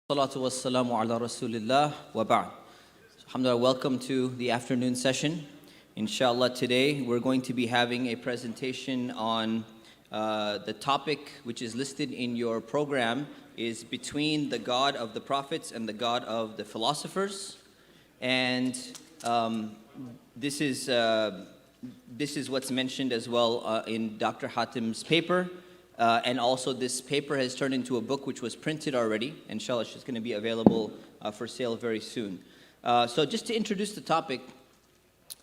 Salatu wassalamu ala rasulillah wa ba'd. Alhamdulillah, welcome to the afternoon session. Inshallah, today we're going to be having a presentation on the topic which is listed in your program is between the God of the prophets and the God of the philosophers. And this is what's mentioned as well in Dr. Hatem's paper. And also this paper has turned into a book which was printed already. Inshallah, it's going to be available for sale very soon. So just to introduce the topic,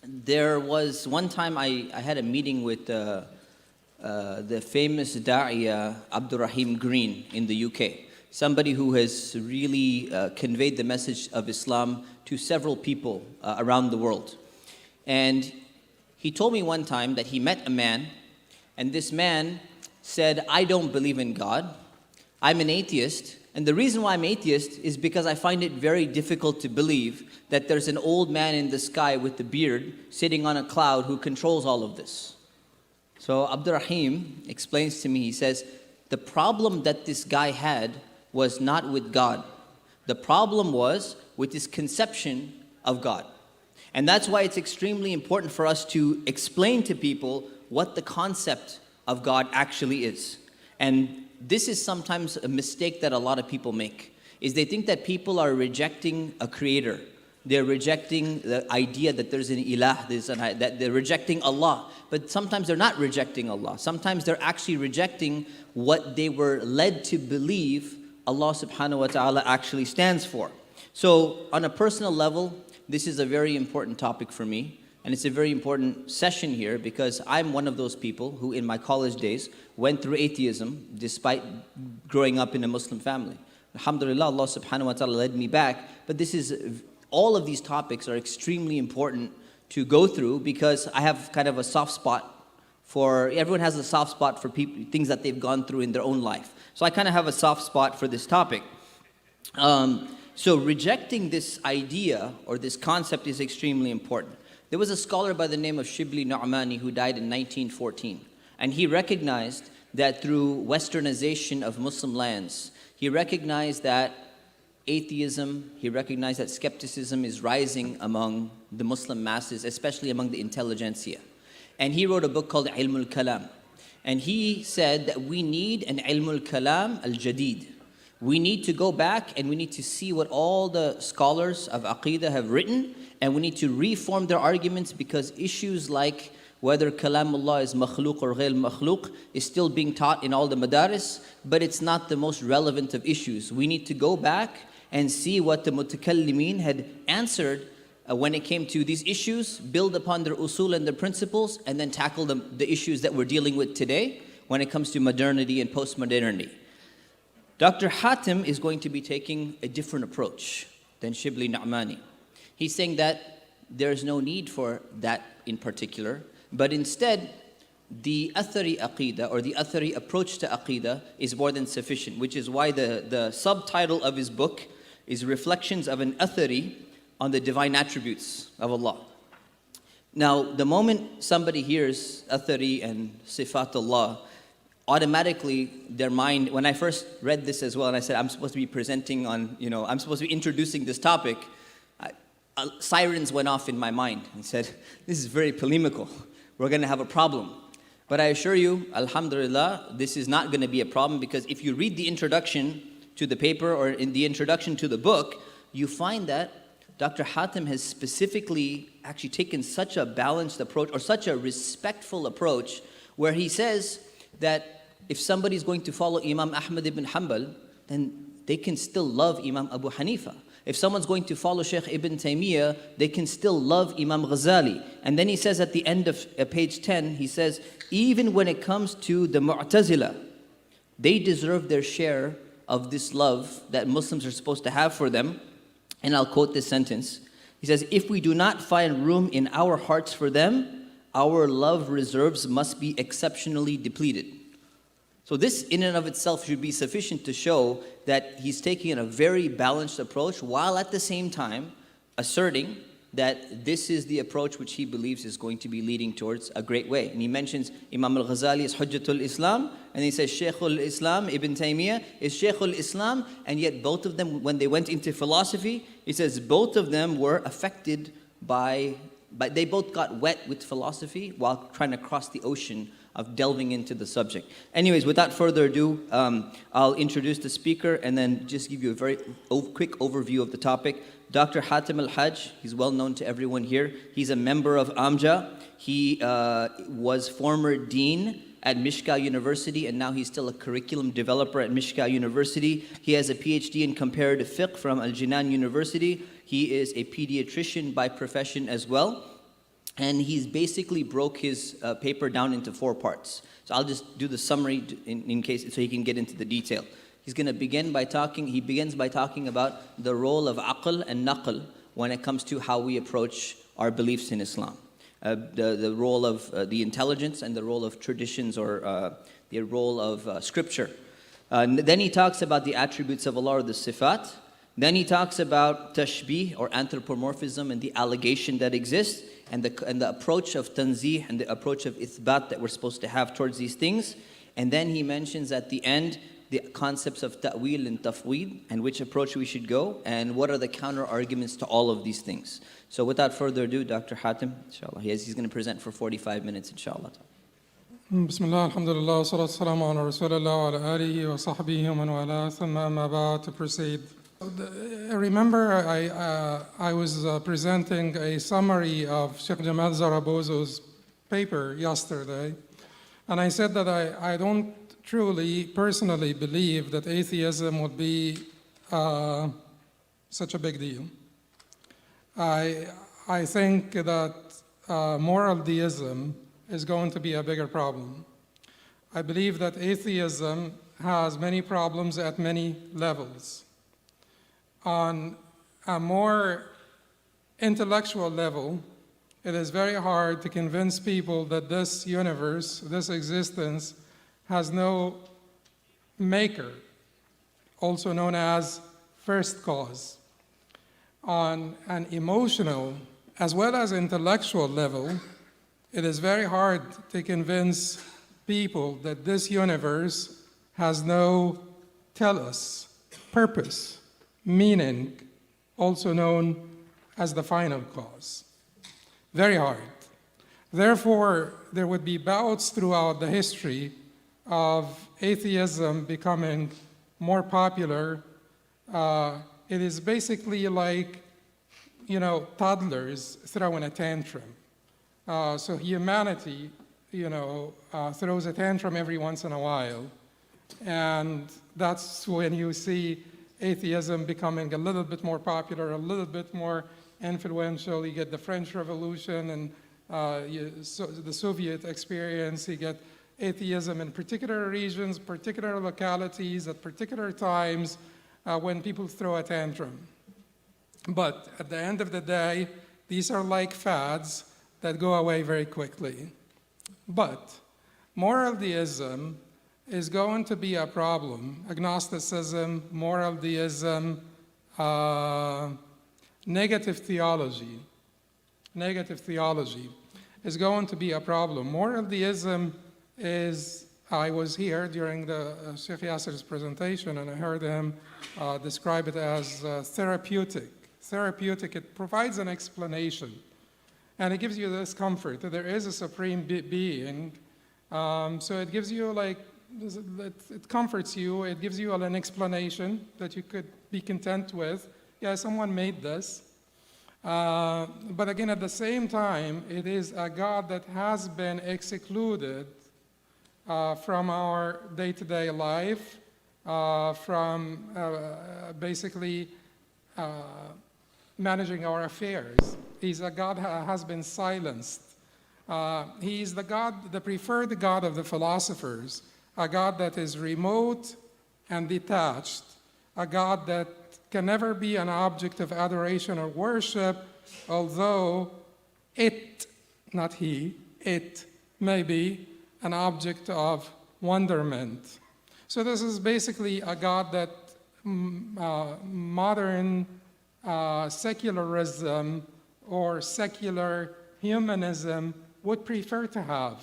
there was one time I had a meeting with the famous Da'iya Abdurrahim Green in the UK. Somebody who has really conveyed the message of Islam to several people around the world. And he told me one time that he met a man, and this man said, I don't believe in God. I'm an atheist. And the reason why I'm atheist is because I find it very difficult to believe that there's an old man in the sky with a beard sitting on a cloud who controls all of this. So Abdurrahim explains to me, he says, the problem that this guy had was not with God. The problem was with his conception of God. And that's why it's extremely important for us to explain to people what the concept of God actually is. And this is sometimes a mistake that a lot of people make, is they think that people are rejecting a creator. They're rejecting the idea that there's an ilah, that they're rejecting Allah. But sometimes they're not rejecting Allah. Sometimes they're actually rejecting what they were led to believe Allah subhanahu wa ta'ala actually stands for. So on a personal level, this is a very important topic for me. And it's a very important session here because I'm one of those people who in my college days went through atheism despite growing up in a Muslim family. Alhamdulillah, Allah subhanahu wa ta'ala led me back. But all of these topics are extremely important to go through because I have kind of a soft spot for, everyone has a soft spot for things that they've gone through in their own life. So I kind of have a soft spot for this topic. So rejecting this idea or this concept is extremely important. There was a scholar by the name of Shibli Nu'mani who died in 1914. And he recognized that through westernization of Muslim lands, he recognized that atheism, he recognized that skepticism is rising among the Muslim masses, especially among the intelligentsia. And he wrote a book called Ilm al-Kalam. And he said that we need an Ilm al-Kalam al-Jadid. We need to go back and we need to see what all the scholars of Aqidah have written, and we need to reform their arguments because issues like whether Kalamullah is makhluk or ghayr makhluk is still being taught in all the madaris, but it's not the most relevant of issues. We need to go back and see what the mutakallimin had answered when it came to these issues, build upon their usul and their principles, and then tackle the issues that we're dealing with today when it comes to modernity and postmodernity. Dr. Hatem is going to be taking a different approach than Shibli Nu'mani. He's saying that there's no need for that in particular, but instead, the Athari Aqidah or the Athari approach to Aqidah is more than sufficient, which is why the subtitle of his book is Reflections of an Athari on the Divine Attributes of Allah. Now, the moment somebody hears Athari and Sifatullah, automatically their mind, when I first read this as well, and I said, I'm supposed to be presenting on, I'm supposed to be introducing this topic, sirens went off in my mind and said, this is very polemical. We're going to have a problem. But I assure you, alhamdulillah, this is not going to be a problem because if you read the introduction to the paper or in the introduction to the book, you find that Dr. Hatem has specifically actually taken such a balanced approach or such a respectful approach where he says that if somebody is going to follow Imam Ahmad ibn Hanbal, then they can still love Imam Abu Hanifa. If someone's going to follow Shaykh Ibn Taymiyyah, they can still love Imam Ghazali. And then he says at the end of page 10, he says, even when it comes to the Mu'tazila, they deserve their share of this love that Muslims are supposed to have for them. And I'll quote this sentence. He says, if we do not find room in our hearts for them, our love reserves must be exceptionally depleted. So this in and of itself should be sufficient to show that he's taking a very balanced approach while at the same time asserting that this is the approach which he believes is going to be leading towards a great way. And he mentions Imam Al-Ghazali is Hujjatul Islam, and he says Shaykhul Islam, Ibn Taymiyyah is Shaykhul Islam, and yet both of them, when they went into philosophy, he says both of them were affected by they both got wet with philosophy while trying to cross the ocean of delving into the subject. Anyways, without further ado, I'll introduce the speaker and then just give you a very quick overview of the topic. Dr. Hatem AlHaj, he's well known to everyone here. He's a member of AMJA. He was former dean at Mishka University, and now he's still a curriculum developer at Mishka University. He has a PhD in comparative fiqh from Al-Jinan University. He is a pediatrician by profession as well. And he's basically broke his paper down into 4 parts. So I'll just do the summary in case, so he can get into the detail. He begins by talking about the role of aql and naql when it comes to how we approach our beliefs in Islam. The role of the intelligence and the role of traditions, or the role of scripture. Then he talks about the attributes of Allah, or the sifat. Then he talks about tashbih, or anthropomorphism, and the allegation that exists, and the approach of tanzih and the approach of ithbat that we're supposed to have towards these things. And then he mentions at the end the concepts of ta'wil and tafweed, and which approach we should go, and what are the counter arguments to all of these things. So without further ado, Dr. Hatem, inshallah, he's going to present for 45 minutes, inshallah. Bismillah, alhamdulillah, salatu salamu ala rasulillah wa ala alihi wa sahbihi wa man wala, thumma amma ba'd. To proceed. Remember, I was presenting a summary of Sheikh Jamal Zarabozo's paper yesterday, and I said that I don't truly, personally believe that atheism would be such a big deal. I think that moral deism is going to be a bigger problem. I believe that atheism has many problems at many levels. On a more intellectual level, it is very hard to convince people that this universe, this existence, has no maker, also known as first cause. On an emotional as well as intellectual level, it is very hard to convince people that this universe has no telos, purpose, meaning, also known as the final cause. Very hard. Therefore, there would be bouts throughout the history of atheism becoming more popular. It is basically like, toddlers throwing a tantrum. So humanity, throws a tantrum every once in a while. And that's when you see atheism becoming a little bit more popular, a little bit more influential. You get the French Revolution and the Soviet experience. You get atheism in particular regions, particular localities, at particular times when people throw a tantrum. But at the end of the day, these are like fads that go away very quickly. But moral deism is going to be a problem. Agnosticism, moral deism, negative theology is going to be a problem. Moral deism is, I was here during the Sheikh Yasser's presentation, and I heard him describe it as therapeutic. Therapeutic, it provides an explanation, and it gives you this comfort that there is a supreme being. So it gives you it comforts you, it gives you an explanation that you could be content with. Yeah, someone made this. But again, at the same time, it is a God that has been excluded from our day-to-day life, from basically managing our affairs. He's a God that has been silenced. He's the God, the preferred God of the philosophers, a God that is remote and detached, a God that can never be an object of adoration or worship, although it, not he, it may be an object of wonderment. So this is basically a God that modern secularism or secular humanism would prefer to have.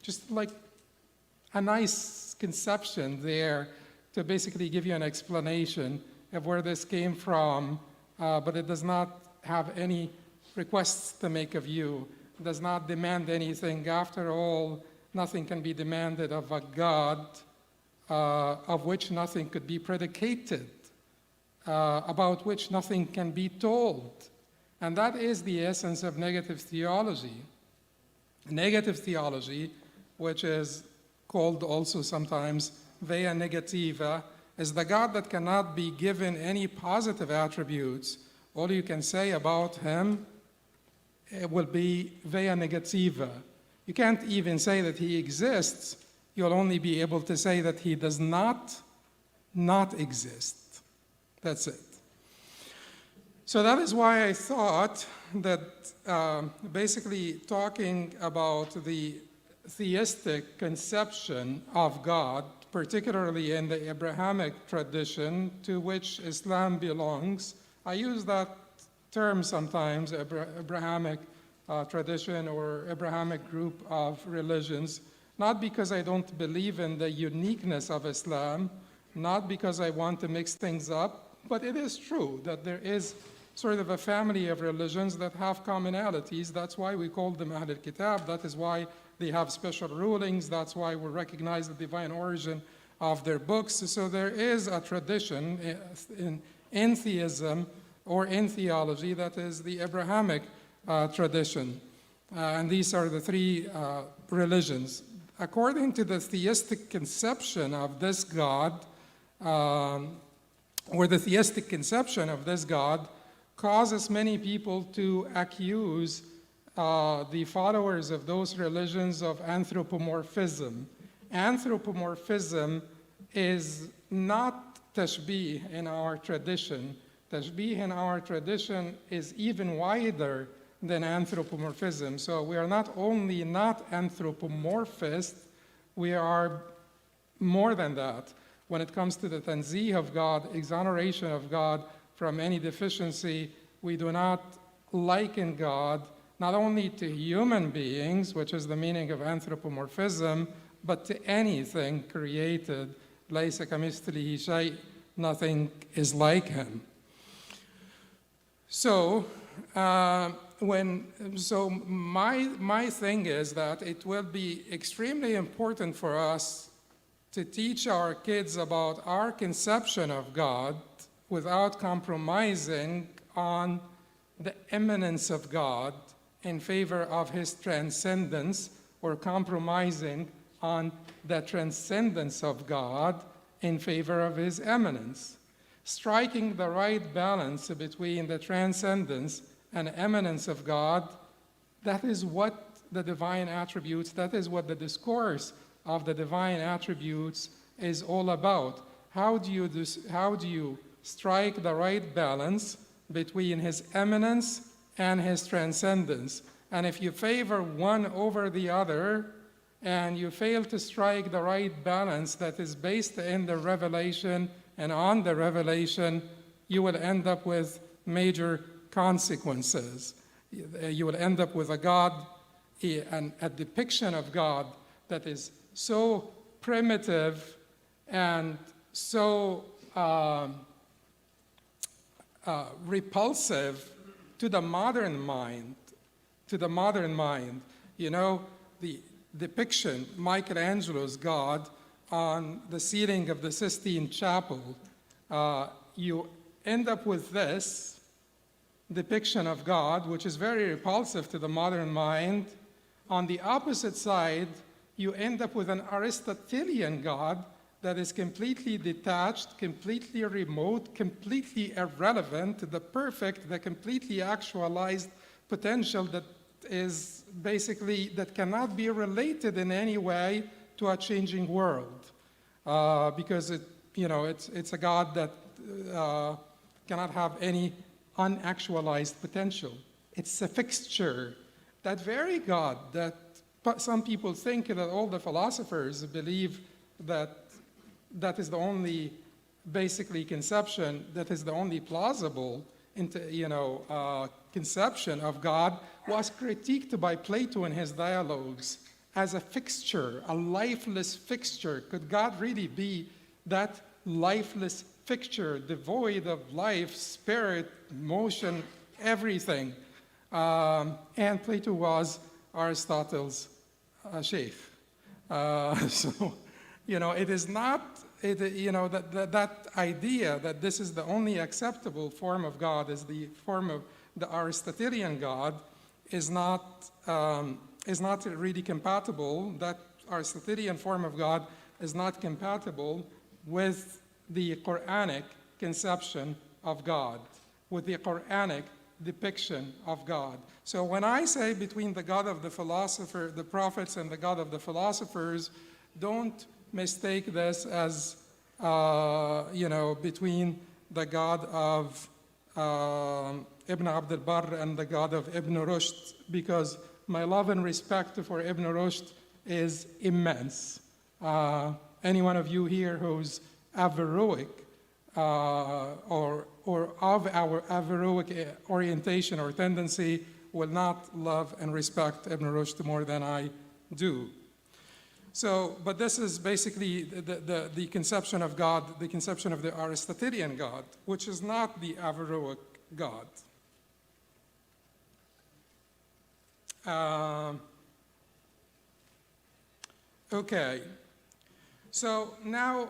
Just like a nice conception there to basically give you an explanation of where this came from, but it does not have any requests to make of you. It does not demand anything. After all, nothing can be demanded of a God of which nothing could be predicated, about which nothing can be told. And that is the essence of negative theology. Negative theology, which is called also sometimes via negativa, is the God that cannot be given any positive attributes. All you can say about him, it will be via negativa. You can't even say that he exists. You'll only be able to say that he does not exist. That's it. So that is why I thought that basically talking about the theistic conception of God, particularly in the Abrahamic tradition to which Islam belongs, I use that term sometimes, Abrahamic tradition or Abrahamic group of religions, not because I don't believe in the uniqueness of Islam, not because I want to mix things up, but it is true that there is sort of a family of religions that have commonalities. That's why we call them Ahl al-Kitab. That is why they have special rulings. That's why we recognize the divine origin of their books. So there is a tradition in theism or in theology that is the Abrahamic tradition. And these are the three religions. According to the theistic conception of this God, or the theistic conception of this God, causes many people to accuse the followers of those religions of anthropomorphism. Anthropomorphism is not tashbih in our tradition. Tashbih in our tradition is even wider than anthropomorphism. So we are not only not anthropomorphist, we are more than that. When it comes to the tanzih of God, exoneration of God from any deficiency, we do not liken God not only to human beings, which is the meaning of anthropomorphism, but to anything created. لَيْسَ كَمِثْلِهِ شَيْءٍ, nothing is like him. So, my thing is that it will be extremely important for us to teach our kids about our conception of God without compromising on the immanence of God in favor of his transcendence, or compromising on the transcendence of God in favor of his immanence. Striking the right balance between the transcendence and immanence of God, that is what the divine attributes, that is what the discourse of the divine attributes is all about. How do you strike the right balance between his immanence and his transcendence? And if you favor one over the other, and you fail to strike the right balance that is based in the revelation and on the revelation, you will end up with major consequences. You will end up with a God, a depiction of God that is so primitive and so repulsive to the modern mind. You know, the depiction, Michelangelo's God, on the ceiling of the Sistine Chapel, you end up with this depiction of God, which is very repulsive to the modern mind. On the opposite side, you end up with an Aristotelian God that is completely detached, completely remote, completely irrelevant, the perfect, the completely actualized potential that is basically, that cannot be related in any way to a changing world. Because it's a God that cannot have any unactualized potential. It's a fixture. That very God that some people think that all the philosophers believe that is the only basically conception, that is the only plausible, conception of God was critiqued by Plato in his dialogues as a fixture, a lifeless fixture. Could God really be that lifeless fixture, devoid of life, spirit, motion, everything? And Plato was Aristotle's sheikh. So, it is not, that idea that this is the only acceptable form of God is the form of the Aristotelian God is not really compatible. That Aristotelian form of God is not compatible with the Quranic conception of God, with the Quranic depiction of God. So when I say between the God of the prophets and the God of the philosophers, don't mistake this as, between the God of Ibn Abd al-Barr and the God of Ibn Rushd, because my love and respect for Ibn Rushd is immense. Any one of you here who's Averroic or of our Averroic orientation or tendency will not love and respect Ibn Rushd more than I do. So, but this is basically the conception of God, the conception of the Aristotelian God, which is not the Averroic God. Okay, so now,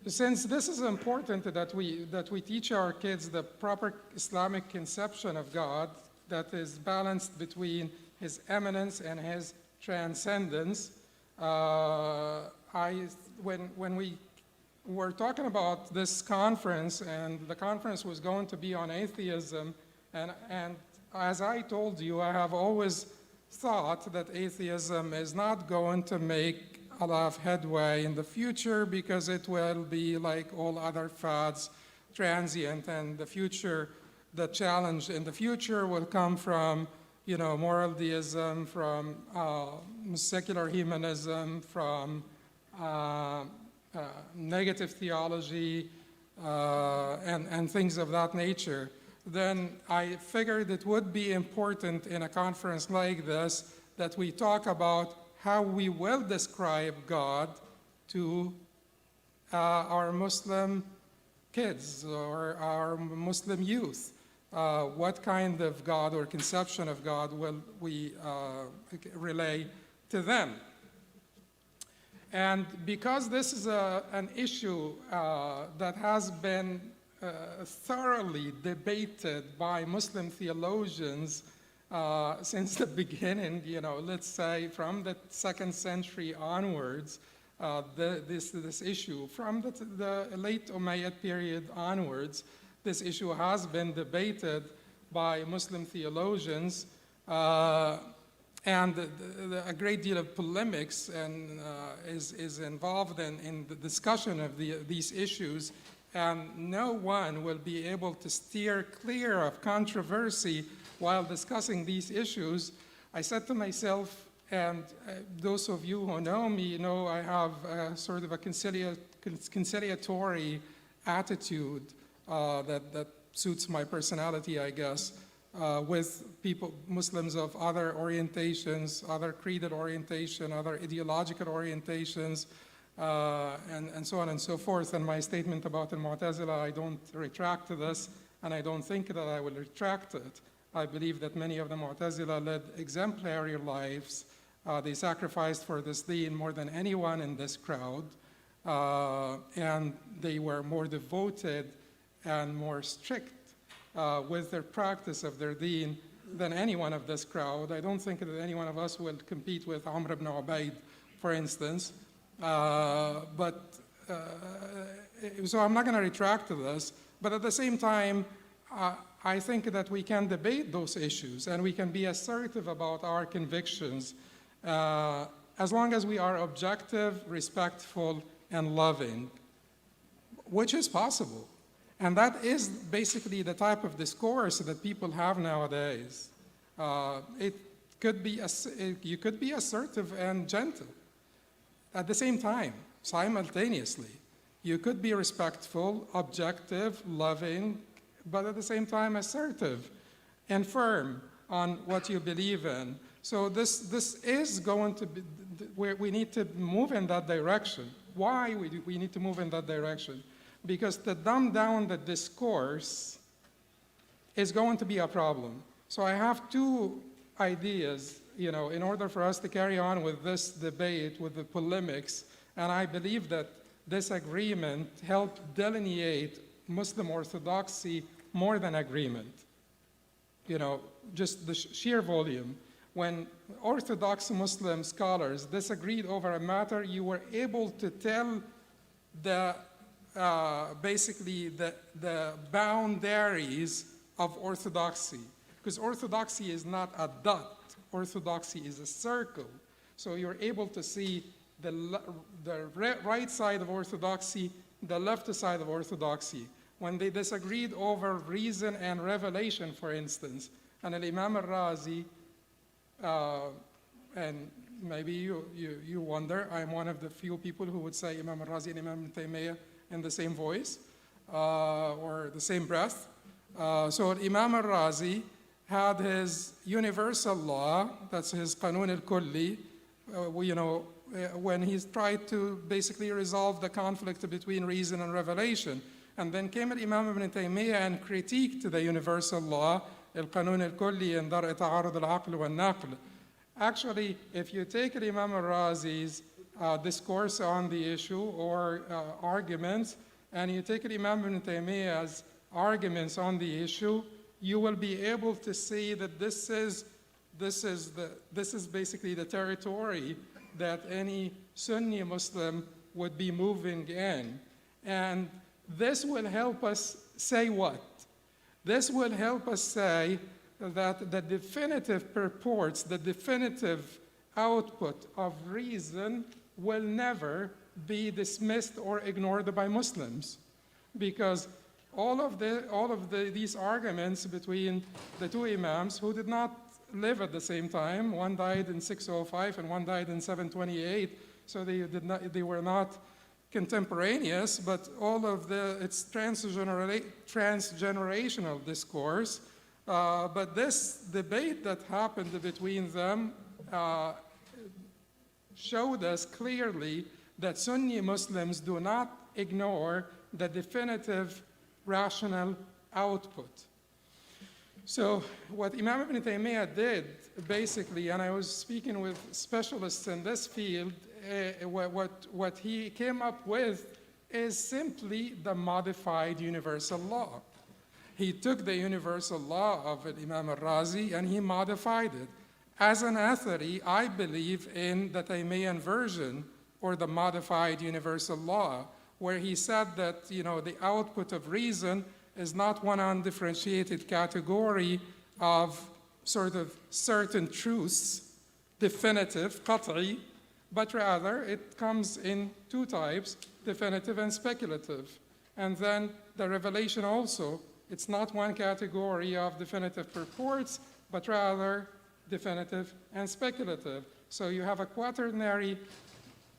since this is important that we teach our kids the proper Islamic conception of God that is balanced between his eminence and his transcendence, when we were talking about this conference, and the conference was going to be on atheism, and as I told you, I have always thought that atheism is not going to make a lot of headway in the future because it will be like all other fads, transient, and the challenge in the future will come from moral deism, from secular humanism, from negative theology, and things of that nature. Then I figured it would be important in a conference like this that we talk about how we will describe God to our Muslim kids or our Muslim youth. What kind of God or conception of God will we relay to them? And because this is an issue that has been thoroughly debated by Muslim theologians since the beginning, let's say from the 2nd century onwards, this issue, from the late Umayyad period onwards, this issue has been debated by Muslim theologians, and a great deal of polemics is involved in the discussion of these issues, and no one will be able to steer clear of controversy while discussing these issues. I said to myself, and those of you who know me know I have sort of a conciliatory attitude that suits my personality, I guess, with people, Muslims of other orientations, other creedal orientation, other ideological orientations, and so on and so forth. And my statement about Al-Mu'tazila, I don't retract this, and I don't think that I will retract it. I believe that many of the Mu'tazila led exemplary lives. They sacrificed for this deen more than anyone in this crowd, and they were more devoted and more strict with their practice of their deen than anyone of this crowd. I don't think that any one of us will compete with Amr ibn Ubaid, for instance. So I'm not going to retract to this, but at the same time, I think that we can debate those issues and we can be assertive about our convictions as long as we are objective, respectful, and loving, which is possible. And that is basically the type of discourse that people have nowadays. You could be assertive and gentle at the same time, simultaneously. You could be respectful, objective, loving, but at the same time assertive and firm on what you believe in. So this is going to be, we need to move in that direction. Why we need to move in that direction? Because to dumb down the discourse is going to be a problem. So I have two ideas, in order for us to carry on with this debate, with the polemics, and I believe that this agreement helped delineate Muslim orthodoxy more than agreement. Just the sheer volume. When Orthodox Muslim scholars disagreed over a matter, you were able to tell basically the boundaries of orthodoxy. Because orthodoxy is not a dot, orthodoxy is a circle. So you're able to see the right side of orthodoxy, the left side of orthodoxy. When they disagreed over reason and revelation, for instance, and Imam Al-Razi, and maybe you wonder, I'm one of the few people who would say Imam Al-Razi and Imam Taymiyyah in the same voice, or the same breath. So Imam Al-Razi had his universal law, that's his Qanun al-Kulli, when he tried to basically resolve the conflict between reason and revelation. And then came Imam Ibn Taymiyyah and critiqued the universal law, al-Qanun al-Kulli and Dar' ta'arud al-aql wal-naql. Actually, if you take Imam Al-Razi's discourse on the issue or arguments, and you take Imam Ibn Taymiyyah's arguments on the issue, you will be able to see that this is basically the territory that any Sunni Muslim would be moving in. And this will help us say what? This will help us say that the definitive purports, the definitive output of reason will never be dismissed or ignored by Muslims. Because all of these arguments between the two Imams, who did not live at the same time, one died in 605 and one died in 728, so they were not contemporaneous, but all of it's transgenerational discourse. But this debate that happened between them showed us clearly that Sunni Muslims do not ignore the definitive rational output. So what Imam Ibn Taymiyyah did, basically, and I was speaking with specialists in this field, what he came up with is simply the modified universal law. He took the universal law of Imam Al-Razi and he modified it. As an athari, I believe in the Taymiyyan version, or the modified universal law, where he said that the output of reason is not one undifferentiated category of sort of certain truths, definitive, qat'i, but rather it comes in two types, definitive and speculative. And then the revelation also, it's not one category of definitive purports, but rather definitive and speculative. So you have a quaternary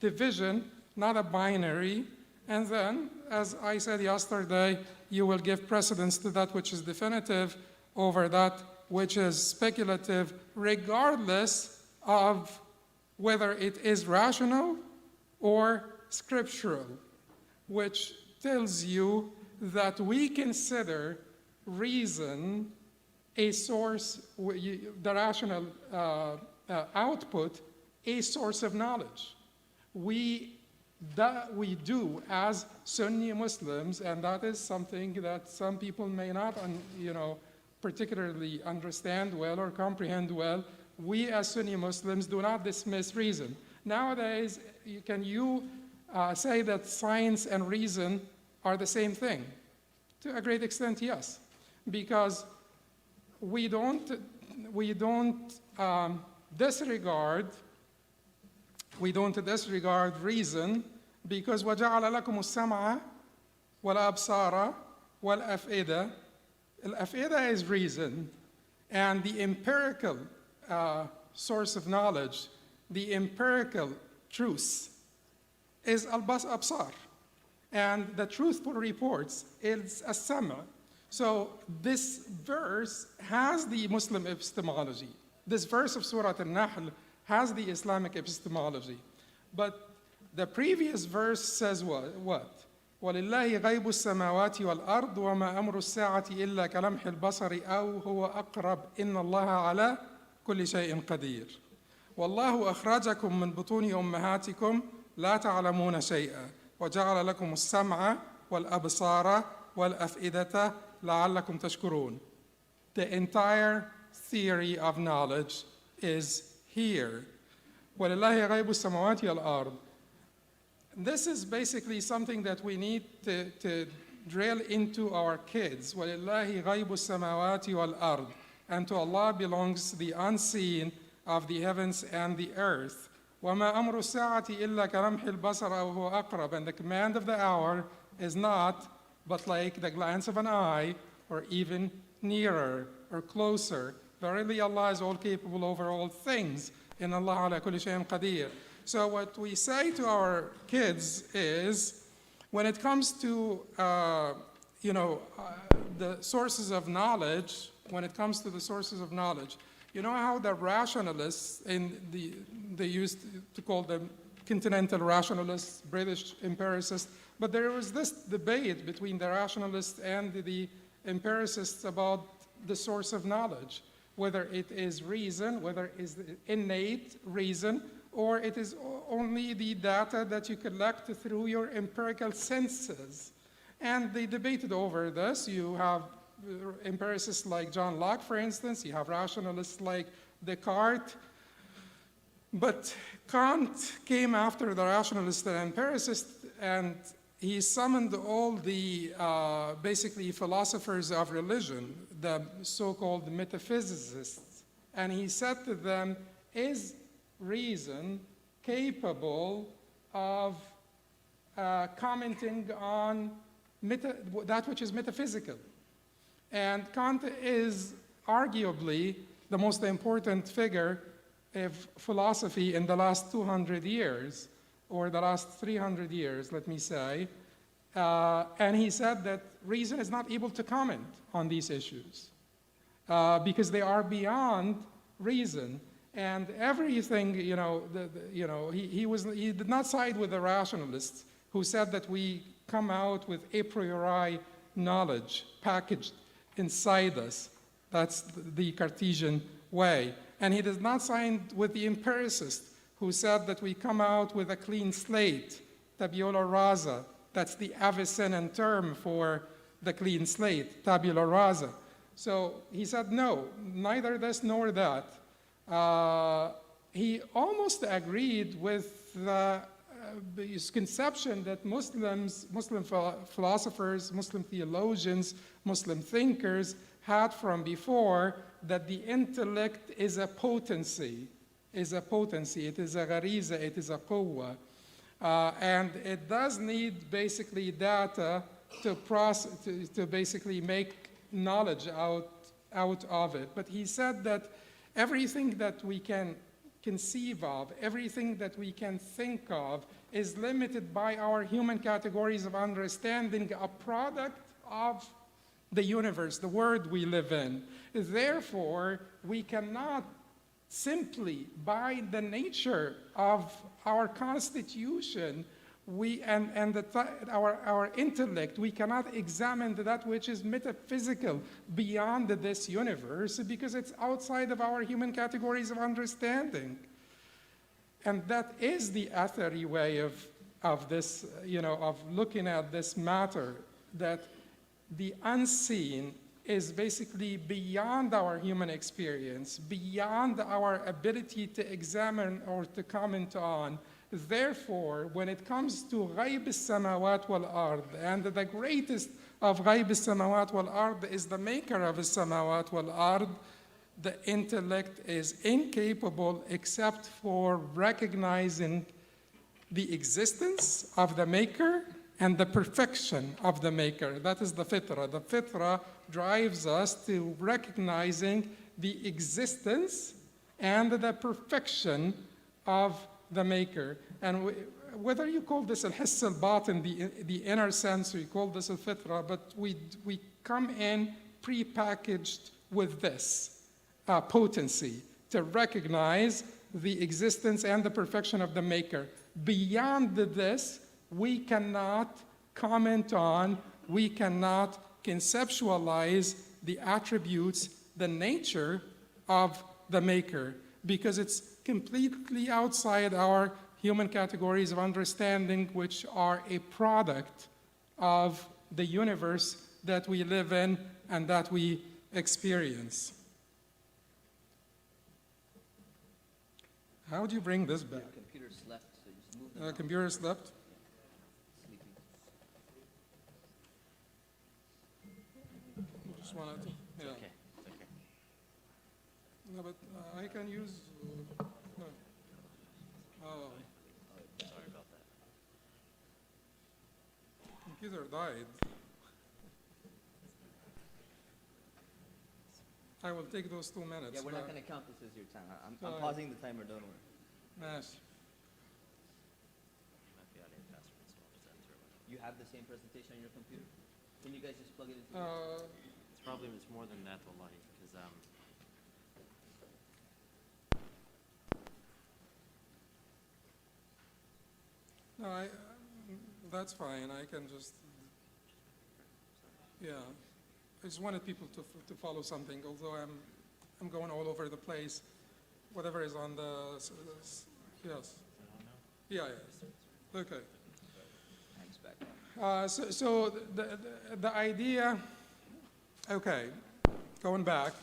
division, not a binary. And then, as I said yesterday, you will give precedence to that which is definitive over that which is speculative, regardless of whether it is rational or scriptural, which tells you that we consider reason a source, the rational output, a source of knowledge. We do as Sunni Muslims, and that is something that some people may not particularly understand well or comprehend well. We as Sunni Muslims do not dismiss reason. Nowadays, can you say that science and reason are the same thing? To a great extent, yes, because we don't disregard reason, because وَجَعَلَ لَكُمُ السَّمْعَ وَالْأَبْصَارَ وَالْأَفْئِدَةَ. Al-af'ida is reason, and the empirical source of knowledge, the empirical truth, is al-absar. And the truthful reports is as-sama. So this verse has the Muslim epistemology. This verse of Surah Al-Nahl has the Islamic epistemology. But the previous verse says what? وَلِلَّهِ غَيْبُ السَّمَاوَاتِ وَالْأَرْضِ وَمَا أَمْرُ السَّاعَةِ إِلَّا كَلَمْحِ الْبَصَرِ أَوْ هُوَ أَقْرَبُ إِنَّ اللَّهَ عَلَى كُلِّ شَيْءٍ قَدِيرٌ وَاللَّهُ أَخْرَجَكُم مِّن بُطُونِ أُمَّهَاتِكُمْ لَا تَعْلَمُونَ شَيْئًا وَجَعَلَ لَكُمُ السَّمْعَ وَالْأَبْصَارَ وَالْأَفْئِدَةَ لَعَلَّكُمْ تَشْكُرُونَ. The entire theory of knowledge is here. وَلِلَّهِ غَيْبُ السَّمَاوَاتِ وَالْأَرْضِ. This is basically something that we need to drill into our kids. وَلِلَّهِ غَيْبُ السَّمَاوَاتِ وَالْأَرْضِ. And to Allah belongs the unseen of the heavens and the earth. وَمَا أَمْرُ السَّاعَةِ إِلَّا كَلَمْحِ الْبَصَرِ أَوْ هُوَ أَقْرَبُ. And the command of the hour is not but like the glance of an eye, or even nearer or closer. Verily Allah is all capable over all things. إِنَّ اللَّهَ عَلَى كُلِّ شَيْءٍ قَدِيرٌ. So what we say to our kids is, when it comes to the sources of knowledge, you know how the rationalists, they used to call them continental rationalists, British empiricists, but there was this debate between the rationalists and the empiricists about the source of knowledge, whether it is reason, whether it is innate reason, or it is only the data that you collect through your empirical senses. And they debated over this. You have empiricists like John Locke, for instance. You have rationalists like Descartes. But Kant came after the rationalists and empiricists, and he summoned all the basically philosophers of religion, the so-called metaphysicists. And he said to them, is reason capable of commenting on that which is metaphysical? And Kant is arguably the most important figure of philosophy in the last 200 years, or the last 300 years, let me say. And he said that reason is not able to comment on these issues because they are beyond reason. And everything, he did not side with the rationalists who said that we come out with a priori knowledge packaged inside us. That's the Cartesian way. And he did not side with the empiricists who said that we come out with a clean slate, tabula rasa. That's the Avicennan term for the clean slate, tabula rasa. So he said, no, neither this nor that. He almost agreed with his conception that Muslim philosophers, Muslim theologians, Muslim thinkers had from before, that the intellect is a potency, it is a ghariza, it is a quwwa. And it does need basically data to basically make knowledge out of it. But he said that everything that we can conceive of, everything that we can think of, is limited by our human categories of understanding, a product of the universe, the world we live in. Therefore, we cannot simply, by the nature of our constitution, our intellect, we cannot examine that which is metaphysical beyond this universe because it's outside of our human categories of understanding. And that is the Athari way of this, of looking at this matter, that the unseen is basically beyond our human experience, beyond our ability to examine or to comment on. Therefore, when it comes to غيب السماوات والأرض, and the greatest of غيب السماوات والأرض is the maker of السماوات والأرض, the intellect is incapable except for recognizing the existence of the maker and the perfection of the maker. That is the fitra. The fitra drives us to recognizing the existence and the perfection of the maker. And whether you call this al-hiss al-batin, the inner sense, or you call this al-fitra, but we come in pre-packaged with this potency to recognize the existence and the perfection of the maker. Beyond this, we cannot comment on, we cannot conceptualize the attributes, the nature of the maker, because it's completely outside our human categories of understanding, which are a product of the universe that we live in and that we experience. How do you bring this back? Your computer's left, so just move it. Computer's left? Sleepy. Just wanted to, yeah. Okay, it's okay. No, but I can use. No. Oh, Sorry about that. computer died. I will take those 2 minutes. Yeah, we're not going to count this as your time. I'm pausing the timer, don't worry. Yes. You have the same presentation on your computer? Can you guys just plug it into It's more than that, wallahi, because No, that's fine. I can just, yeah. I just wanted people to follow something, although I'm going all over the place. Whatever is on the, yes. Yeah, yeah. Okay. Thanks back. So the idea, okay, going back,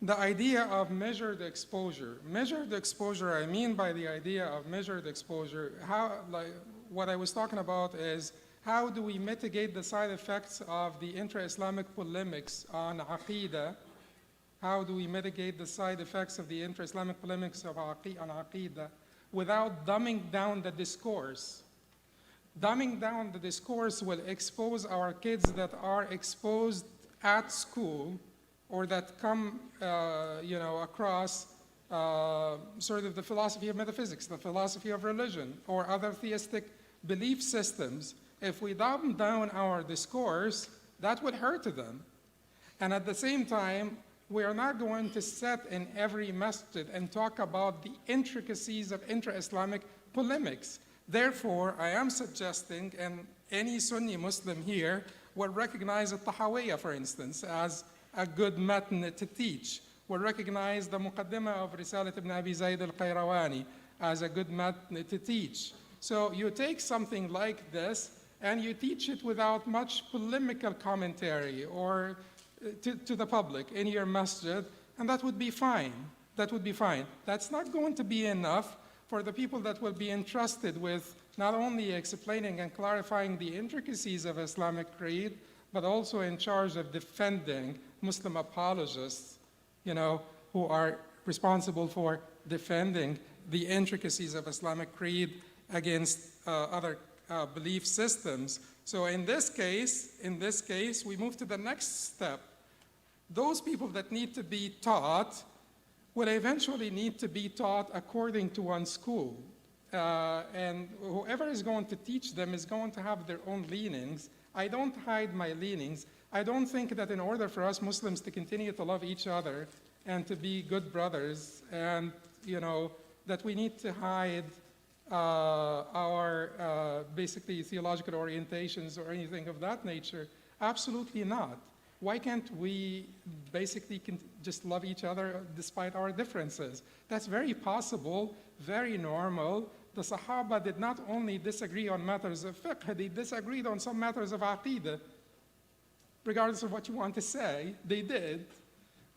the idea of measured exposure. Measured exposure, I mean by the idea of measured exposure, what I was talking about is how do we mitigate the side effects of the intra-Islamic polemics on Aqidah? How do we mitigate the side effects of the intra-Islamic polemics on Aqidah without dumbing down the discourse? Dumbing down the discourse will expose our kids that are exposed at school or that come across sort of the philosophy of metaphysics, the philosophy of religion, or other theistic belief systems. If we dumb down our discourse, that would hurt them. And at the same time, we are not going to sit in every masjid and talk about the intricacies of intra-Islamic polemics. Therefore, I am suggesting, and any Sunni Muslim here would recognize al-Tahawiyya, for instance, as a good matn to teach, would recognize the Muqaddimah of Risalat ibn Abi Zayd al-Qayrawani as a good matn to teach. So you take something like this and you teach it without much polemical commentary or to the public in your masjid, and that would be fine. That would be fine. That's not going to be enough for the people that will be entrusted with not only explaining and clarifying the intricacies of Islamic creed, but also in charge of defending Muslim apologists, who are responsible for defending the intricacies of Islamic creed against other belief systems. So in this case, we move to the next step. Those people that need to be taught will eventually need to be taught according to one school. And whoever is going to teach them is going to have their own leanings. I don't hide my leanings. I don't think that in order for us Muslims to continue to love each other and to be good brothers, and that we need to hide our basically theological orientations or anything of that nature. Absolutely not. Why can't we basically just love each other despite our differences? That's very possible, very normal. The Sahaba did not only disagree on matters of fiqh, they disagreed on some matters of aqidah. Regardless of what you want to say, they did.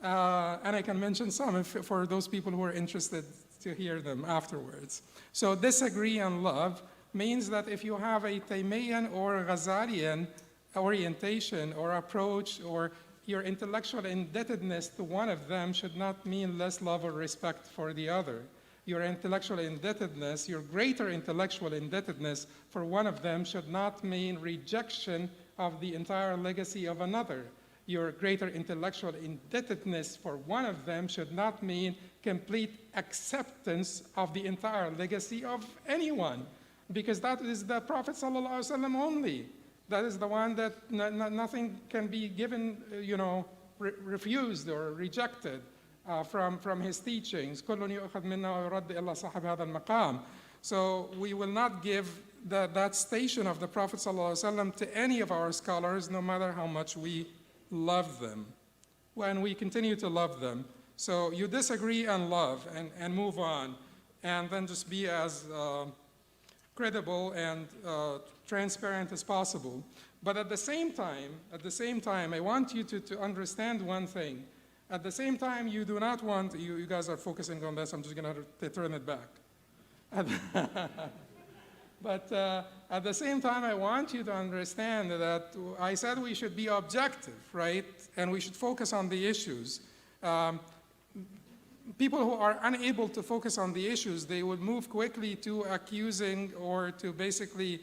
And I can mention some for those people who are interested to hear them afterwards. So disagree on love means that if you have a Taymiyan or Ghazalian orientation or approach, or your intellectual indebtedness to one of them should not mean less love or respect for the other. Your intellectual indebtedness, your greater intellectual indebtedness for one of them should not mean rejection of the entire legacy of another. Your greater intellectual indebtedness for one of them should not mean complete acceptance of the entire legacy of anyone. because that is the Prophet ﷺ only. That is the one that nothing can be given, refused or rejected from his teachings. So we will not give that station of the Prophet ﷺ to any of our scholars, no matter how much we love them. When we continue to love them. So you disagree and love and move on, and then just be as credible and transparent as possible. But at the same time, I want you to understand one thing. At the same time, you do not want, you guys are focusing on this, I'm just going to turn it back. But at the same time, I want you to understand that I said we should be objective, right? And we should focus on the issues. People who are unable to focus on the issues, they would move quickly to accusing or to basically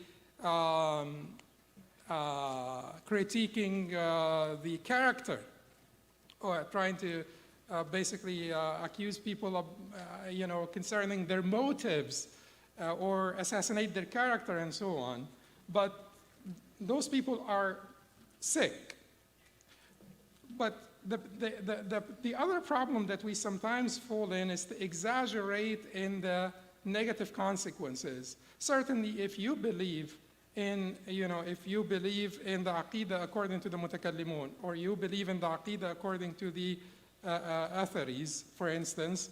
critiquing the character, or trying to basically accuse people of, concerning their motives, or assassinate their character and so on. But those people are sick. But the other problem that we sometimes fall in is to exaggerate in the negative consequences. Certainly, if you believe in, if you believe in the aqidah according to the mutakallimun, or you believe in the aqidah according to the Atharis, for instance,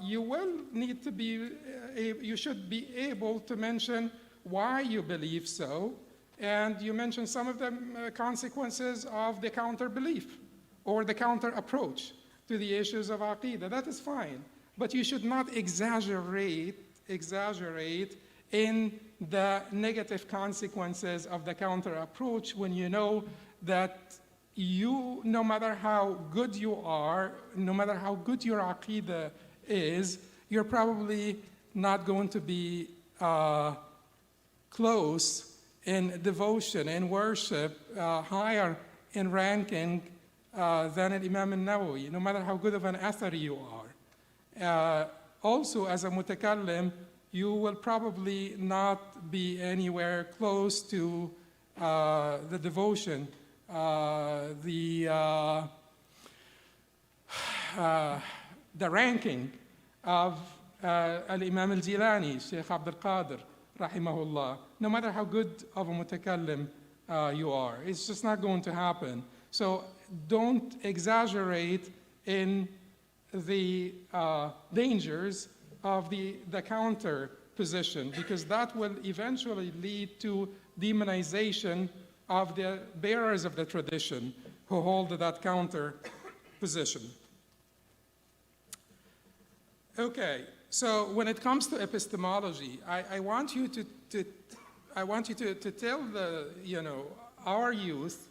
you will need to be, you should be able to mention why you believe so, and you mention some of the consequences of the counter-belief or the counter-approach to the issues of aqidah. That is fine, but you should not exaggerate in the negative consequences of the counter-approach when you know that you, no matter how good you are, no matter how good your aqidah is, you're probably not going to be close in devotion and worship, higher in ranking than an Imam Al-Nawawi, no matter how good of an athari you are. Also, as a mutakallim, you will probably not be anywhere close to the devotion, the ranking of Al-Imam Al-Jilani, Shaykh Abdul Qadir, rahimahullah. No matter how good of a mutakallim you are, it's just not going to happen. So don't exaggerate in the dangers of the counter position, because that will eventually lead to demonization of the bearers of the tradition who hold that counter position. Okay, so when it comes to epistemology, I want you to tell our youth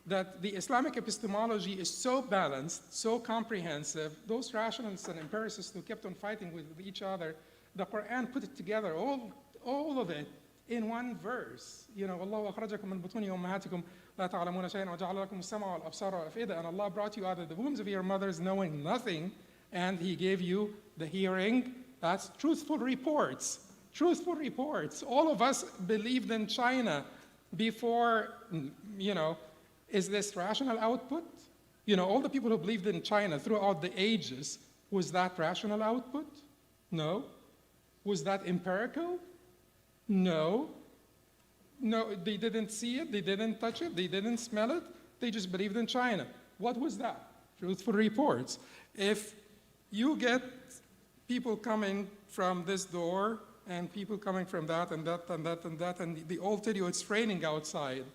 that the Islamic epistemology is so balanced, so comprehensive. Those rationalists and empiricists who kept on fighting with each other, the Quran put it together, all of it, in one verse. Allah brought you out of the wombs of your mothers knowing nothing, and He gave you the hearing. That's truthful reports. Truthful reports. All of us believed in China before, is this rational output? All the people who believed in China throughout the ages, was that rational output? No. Was that empirical? No. No, they didn't see it, they didn't touch it, they didn't smell it, they just believed in China. What was that? Truthful reports. If you get people coming from this door and people coming from that and that and that and that, and they all tell you it's raining outside,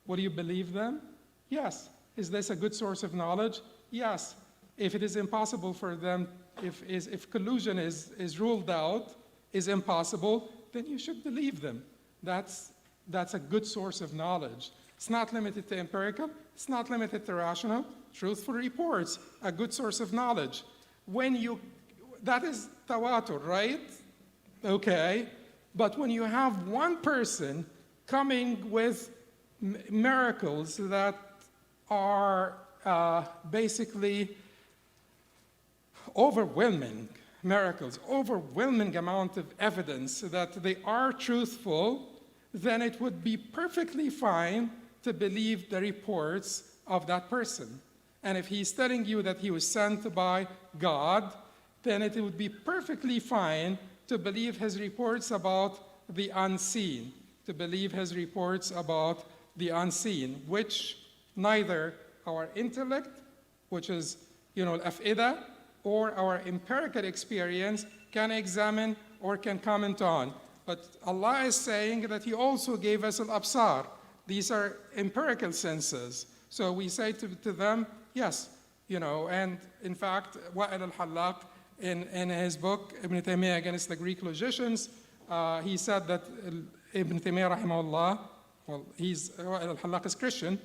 what do you believe them? Yes. Is this a good source of knowledge? Yes. If it is impossible for them, if collusion is ruled out, is impossible, then you should believe them. That's a good source of knowledge. It's not limited to empirical, it's not limited to rational. Truthful reports, a good source of knowledge. That is tawatur, right? Okay. But when you have one person coming with miracles that are basically overwhelming, miracles, overwhelming amount of evidence that they are truthful, then it would be perfectly fine to believe the reports of that person. And if he's telling you that he was sent by God, then it would be perfectly fine to believe his reports about the unseen, to believe his reports about the unseen, which neither our intellect, which is, al-af'ida, or our empirical experience can examine or can comment on. But Allah is saying that He also gave us al-absar. These are empirical senses. So we say to them, yes, and in fact, Wa'il al-Hallaq, in his book, Ibn Taymiyyah Against the Greek Logicians, he said that Ibn Taymiyyah rahimahullah, well, Wa'il al-Hallaq is Christian,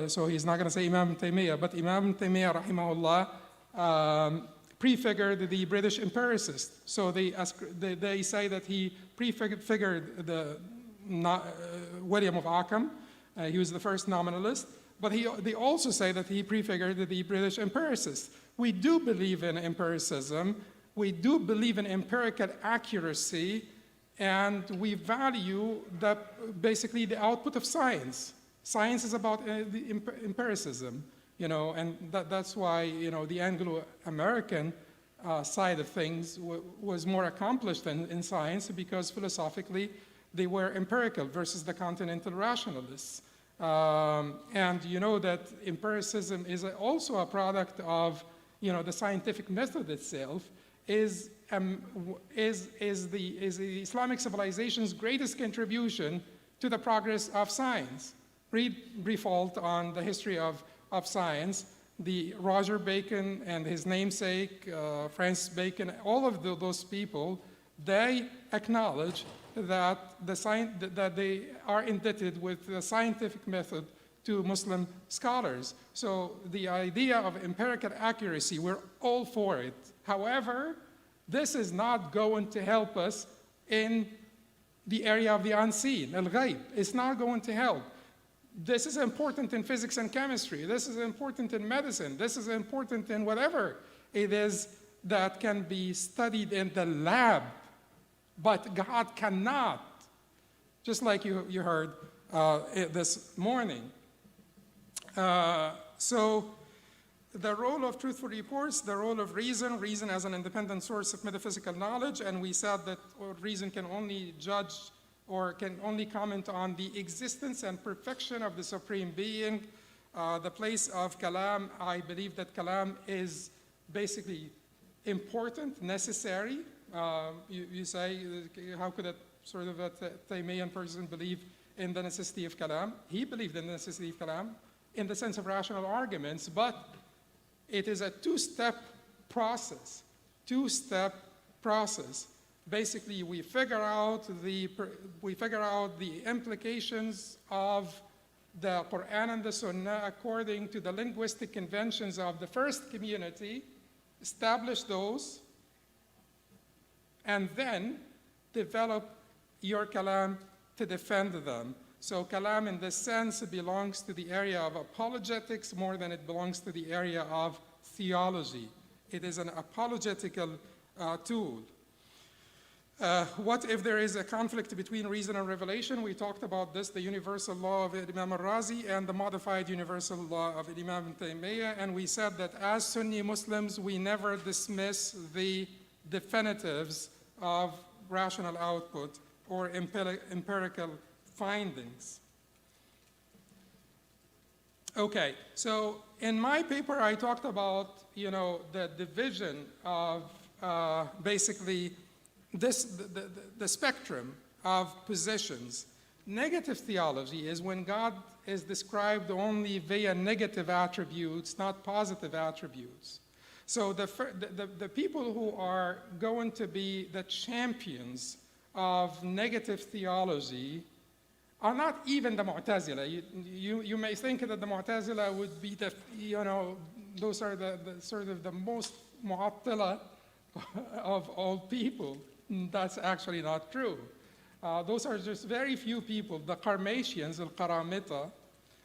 so he's not going to say Imam Taymiyyah, but Imam Taymiyyah rahimahullah prefigured the British empiricist. So they say that he prefigured the William of Ockham. He was the first nominalist. But they also say that he prefigured the British empiricist. We do believe in empiricism. We do believe in empirical accuracy. And we value basically the output of science. Science is about the empiricism. And that's why, the Anglo-American side of things was more accomplished in science, because philosophically they were empirical versus the continental rationalists. And you know that empiricism is also a product of, the scientific method itself is the Islamic civilization's greatest contribution to the progress of science. Read Briffault on the history of science. The Roger Bacon and his namesake, Francis Bacon, all of those people, they acknowledge that that they are indebted with the scientific method to Muslim scholars. So the idea of empirical accuracy, we're all for it. However, this is not going to help us in the area of the unseen, al-ghayb. It's not going to help. This is important in physics and chemistry. This is important in medicine. This is important in whatever it is that can be studied in the lab. But God cannot, just like you heard this morning. So the role of truthful reports, the role of reason as an independent source of metaphysical knowledge, and we said that reason can only judge or can only comment on the existence and perfection of the Supreme Being. The place of kalam, I believe that kalam is basically important, necessary. You say, how could a sort of a Taymiyan person believe in the necessity of kalam? He believed in the necessity of kalam in the sense of rational arguments, but it is a two-step process. Basically, we figure out the implications of the Quran and the Sunnah according to the linguistic conventions of the first community, establish those, and then develop your kalam to defend them. So kalam in this sense belongs to the area of apologetics more than it belongs to the area of theology. It is an apologetical tool. What if there is a conflict between reason and revelation? We talked about this, the universal law of Imam Al-Razi and the modified universal law of Imam Taymiyyah, and we said that as Sunni Muslims, we never dismiss the definitives of rational output or empirical findings. Okay, so in my paper I talked about, the division of basically the spectrum of positions. Negative theology is when God is described only via negative attributes, not positive attributes. So the people who are going to be the champions of negative theology are not even the Mu'tazila. You may think that the Mu'tazila would be those are the sort of the most Mu'attila of all people. That's actually not true. Those are just very few people. The Qarmatians, Al-Qaramita,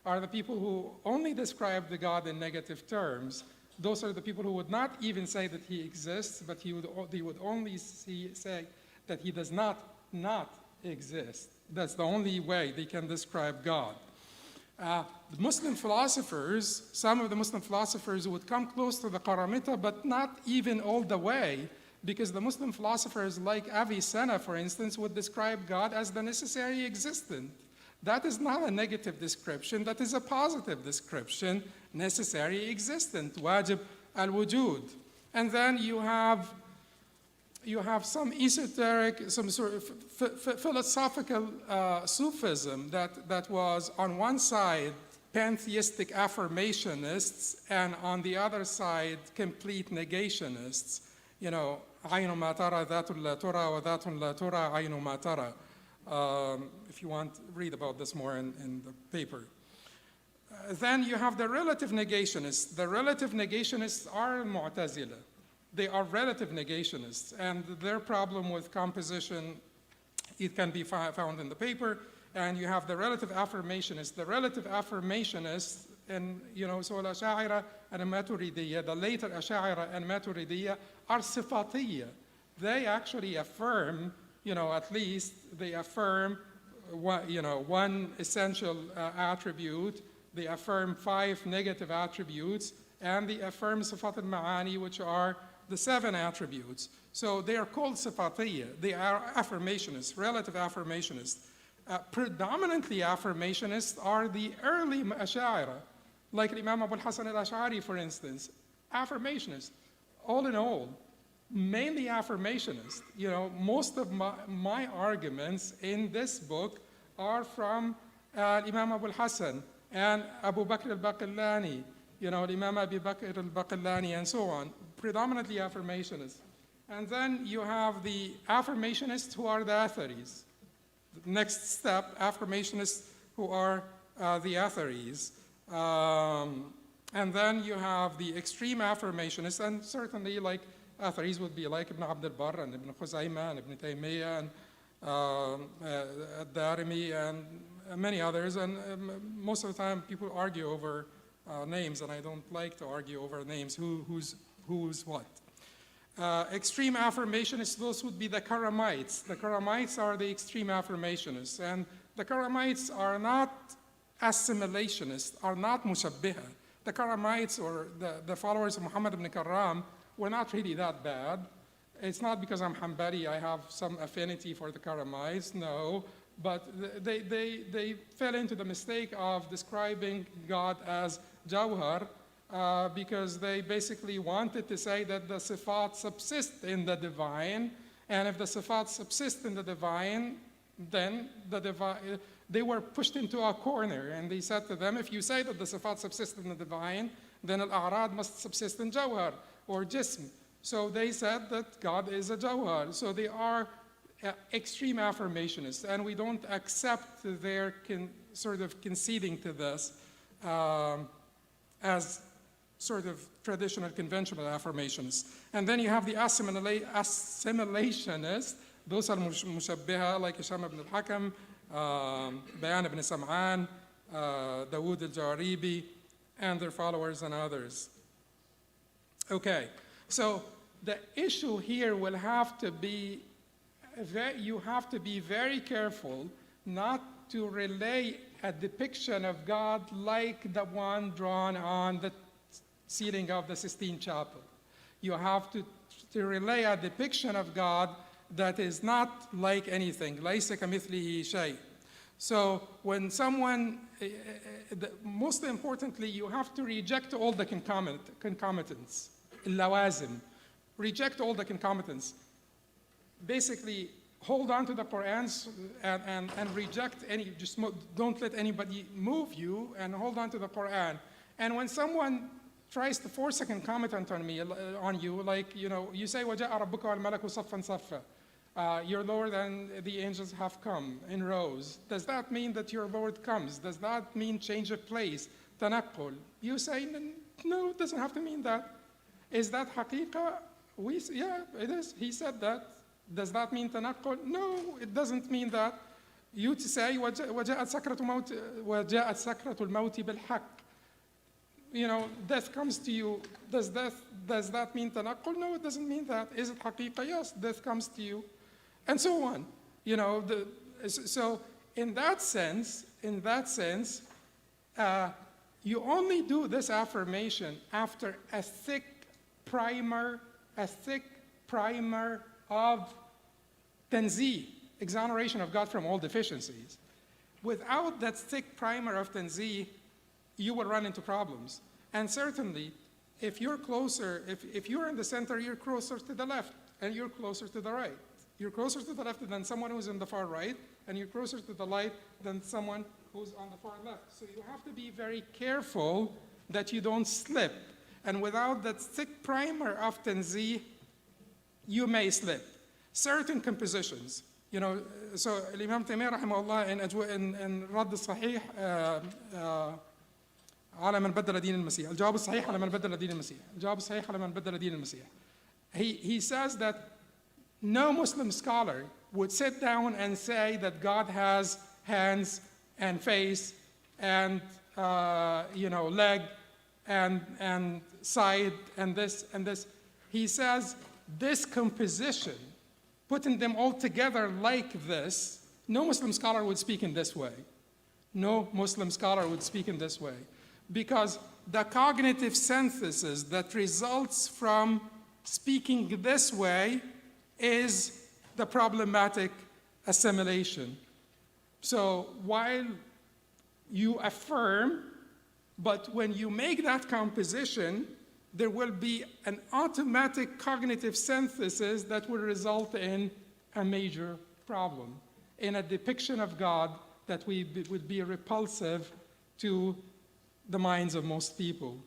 are the people who only describe the God in negative terms. those are the people who would not even say that he exists, but they would only say that he does not exist. That's the only way they can describe God. The Muslim philosophers, some of the Muslim philosophers would come close to the Qaramita, but not even all the way, because the Muslim philosophers like Avicenna, for instance, would describe God as the necessary existent. That is not a negative description, that is a positive description, necessary existent, wajib al-wujud. And then you have some esoteric, some sort of philosophical Sufism that was on one side pantheistic affirmationists and on the other side complete negationists. You know, عين ما ترى ذات لا ترى وذات لا ترى عين ما ترى. If you want, read about this more in the paper. Then you have the relative negationists. The relative negationists are Mu'tazila. They are relative negationists, and their problem with composition, it can be found in the paper. And you have the relative affirmationists. The relative affirmationists, and so al-Ash'ari and Maturidiyya, the later Ash'ari and Maturidiyya, are sifatiyya. They actually affirm, at least they affirm, one essential attribute. They affirm 5 negative attributes, and they affirm sifat al-ma'ani, which are the 7 attributes. So they are called sifatiyya. They are affirmationists, relative affirmationists. Predominantly affirmationists are the early Ash'ari, like Imam Hatem al-Hajj, for instance. Affirmationists, all in all, mainly affirmationists. Most of my arguments in this book are from Imam Abul Hasan and Abu Bakr al-Baqillani, Imam Abi Bakr al-Baqillani, and so on. Predominantly affirmationists. And then you have the affirmationists who are the Atharis. The next step, affirmationists who are the Atharis. And then you have the extreme affirmationists, and certainly like Atharis would be like Ibn Abd al-Barr and Ibn Khuzaymah and Ibn Taymiyyah and Ad-Darimi and many others. And most of the time people argue over names, and I don't like to argue over names, who's what. Extreme affirmationists, those would be the Karamites. The Karamites are the extreme affirmationists, and the Karamites are not assimilationists, are not mushabbiha. The Karamites, or the followers of Muhammad ibn Karram, were not really that bad. It's not because I'm Hanbali I have some affinity for the Karamites, no, but they fell into the mistake of describing God as Jawhar, because they basically wanted to say that the sifat subsist in the divine, and if the sifat subsist in the divine, then they were pushed into a corner, and they said to them, if you say that the sifat subsist in the divine, then al-a'rad must subsist in jawhar, or jism. So they said that God is a jawhar. So they are extreme affirmationists, and we don't accept their sort of conceding to this as sort of traditional, conventional affirmations. And then you have the assimilationists. Those are mushabbiha, like Hisham ibn al-Hakam, Bayan ibn Sam'an, Dawood al-Jaribi, and their followers and others. Okay, so the issue here will have to be, you have to be very careful not to relay a depiction of God like the one drawn on the ceiling of the Sistine Chapel. You have to relay a depiction of God that is not like anything. لَيْسَ كَمِثْلِهِ شَيْءٍ. So when someone, most importantly, you have to reject all the concomitants, lawazim. Reject all the concomitants. Basically, hold on to the Quran and reject any, just don't let anybody move you, and hold on to the Quran. And when someone tries to force a concomitant on you, like, you say, وَجَاءَ رَبُّكَ وَالْمَلَكُ صَفًّا صَفًّا. Your Lord and the angels have come in rows. Does that mean that your Lord comes? Does that mean change of place? Tanaqqul. You say, no, it doesn't have to mean that. Is that haqiqah? Yeah, it is. He said that. Does that mean tanaqqul? No, it doesn't mean that. You to say, وَجَاءَتْ سَكْرَةُ الْمَوْتِ بِالْحَقِّ. death comes to you. Does that mean tanaqqul? No, it doesn't mean that. Is it haqiqa? Yes, death comes to you, and so on. So in that sense, you only do this affirmation after a thick primer of tanzih, exoneration of God from all deficiencies. Without that thick primer of tanzih, you will run into problems. And certainly, if you're closer, if you're in the center, you're closer to the left, and you're closer to the right. You're closer to the left than someone who's in the far right, and you're closer to the light than someone who's on the far left. So you have to be very careful that you don't slip. And without that thick primer of tanzih, you may slip. Certain compositions, so Imam Taymiyyah rahimahullah in رد الصحيح على من بدل دين المسيح. الجواب الصحيح على من بدل دين المسيح. الجواب الصحيح على من بدل دين المسيح. He says that no Muslim scholar would sit down and say that God has hands and face and leg and side and this and this. He says this composition, putting them all together like this, no Muslim scholar would speak in this way. No Muslim scholar would speak in this way. Because the cognitive synthesis that results from speaking this way is the problematic assimilation. So while you affirm, but when you make that composition, there will be an automatic cognitive synthesis that will result in a major problem, in a depiction of God that would be repulsive to the minds of most people.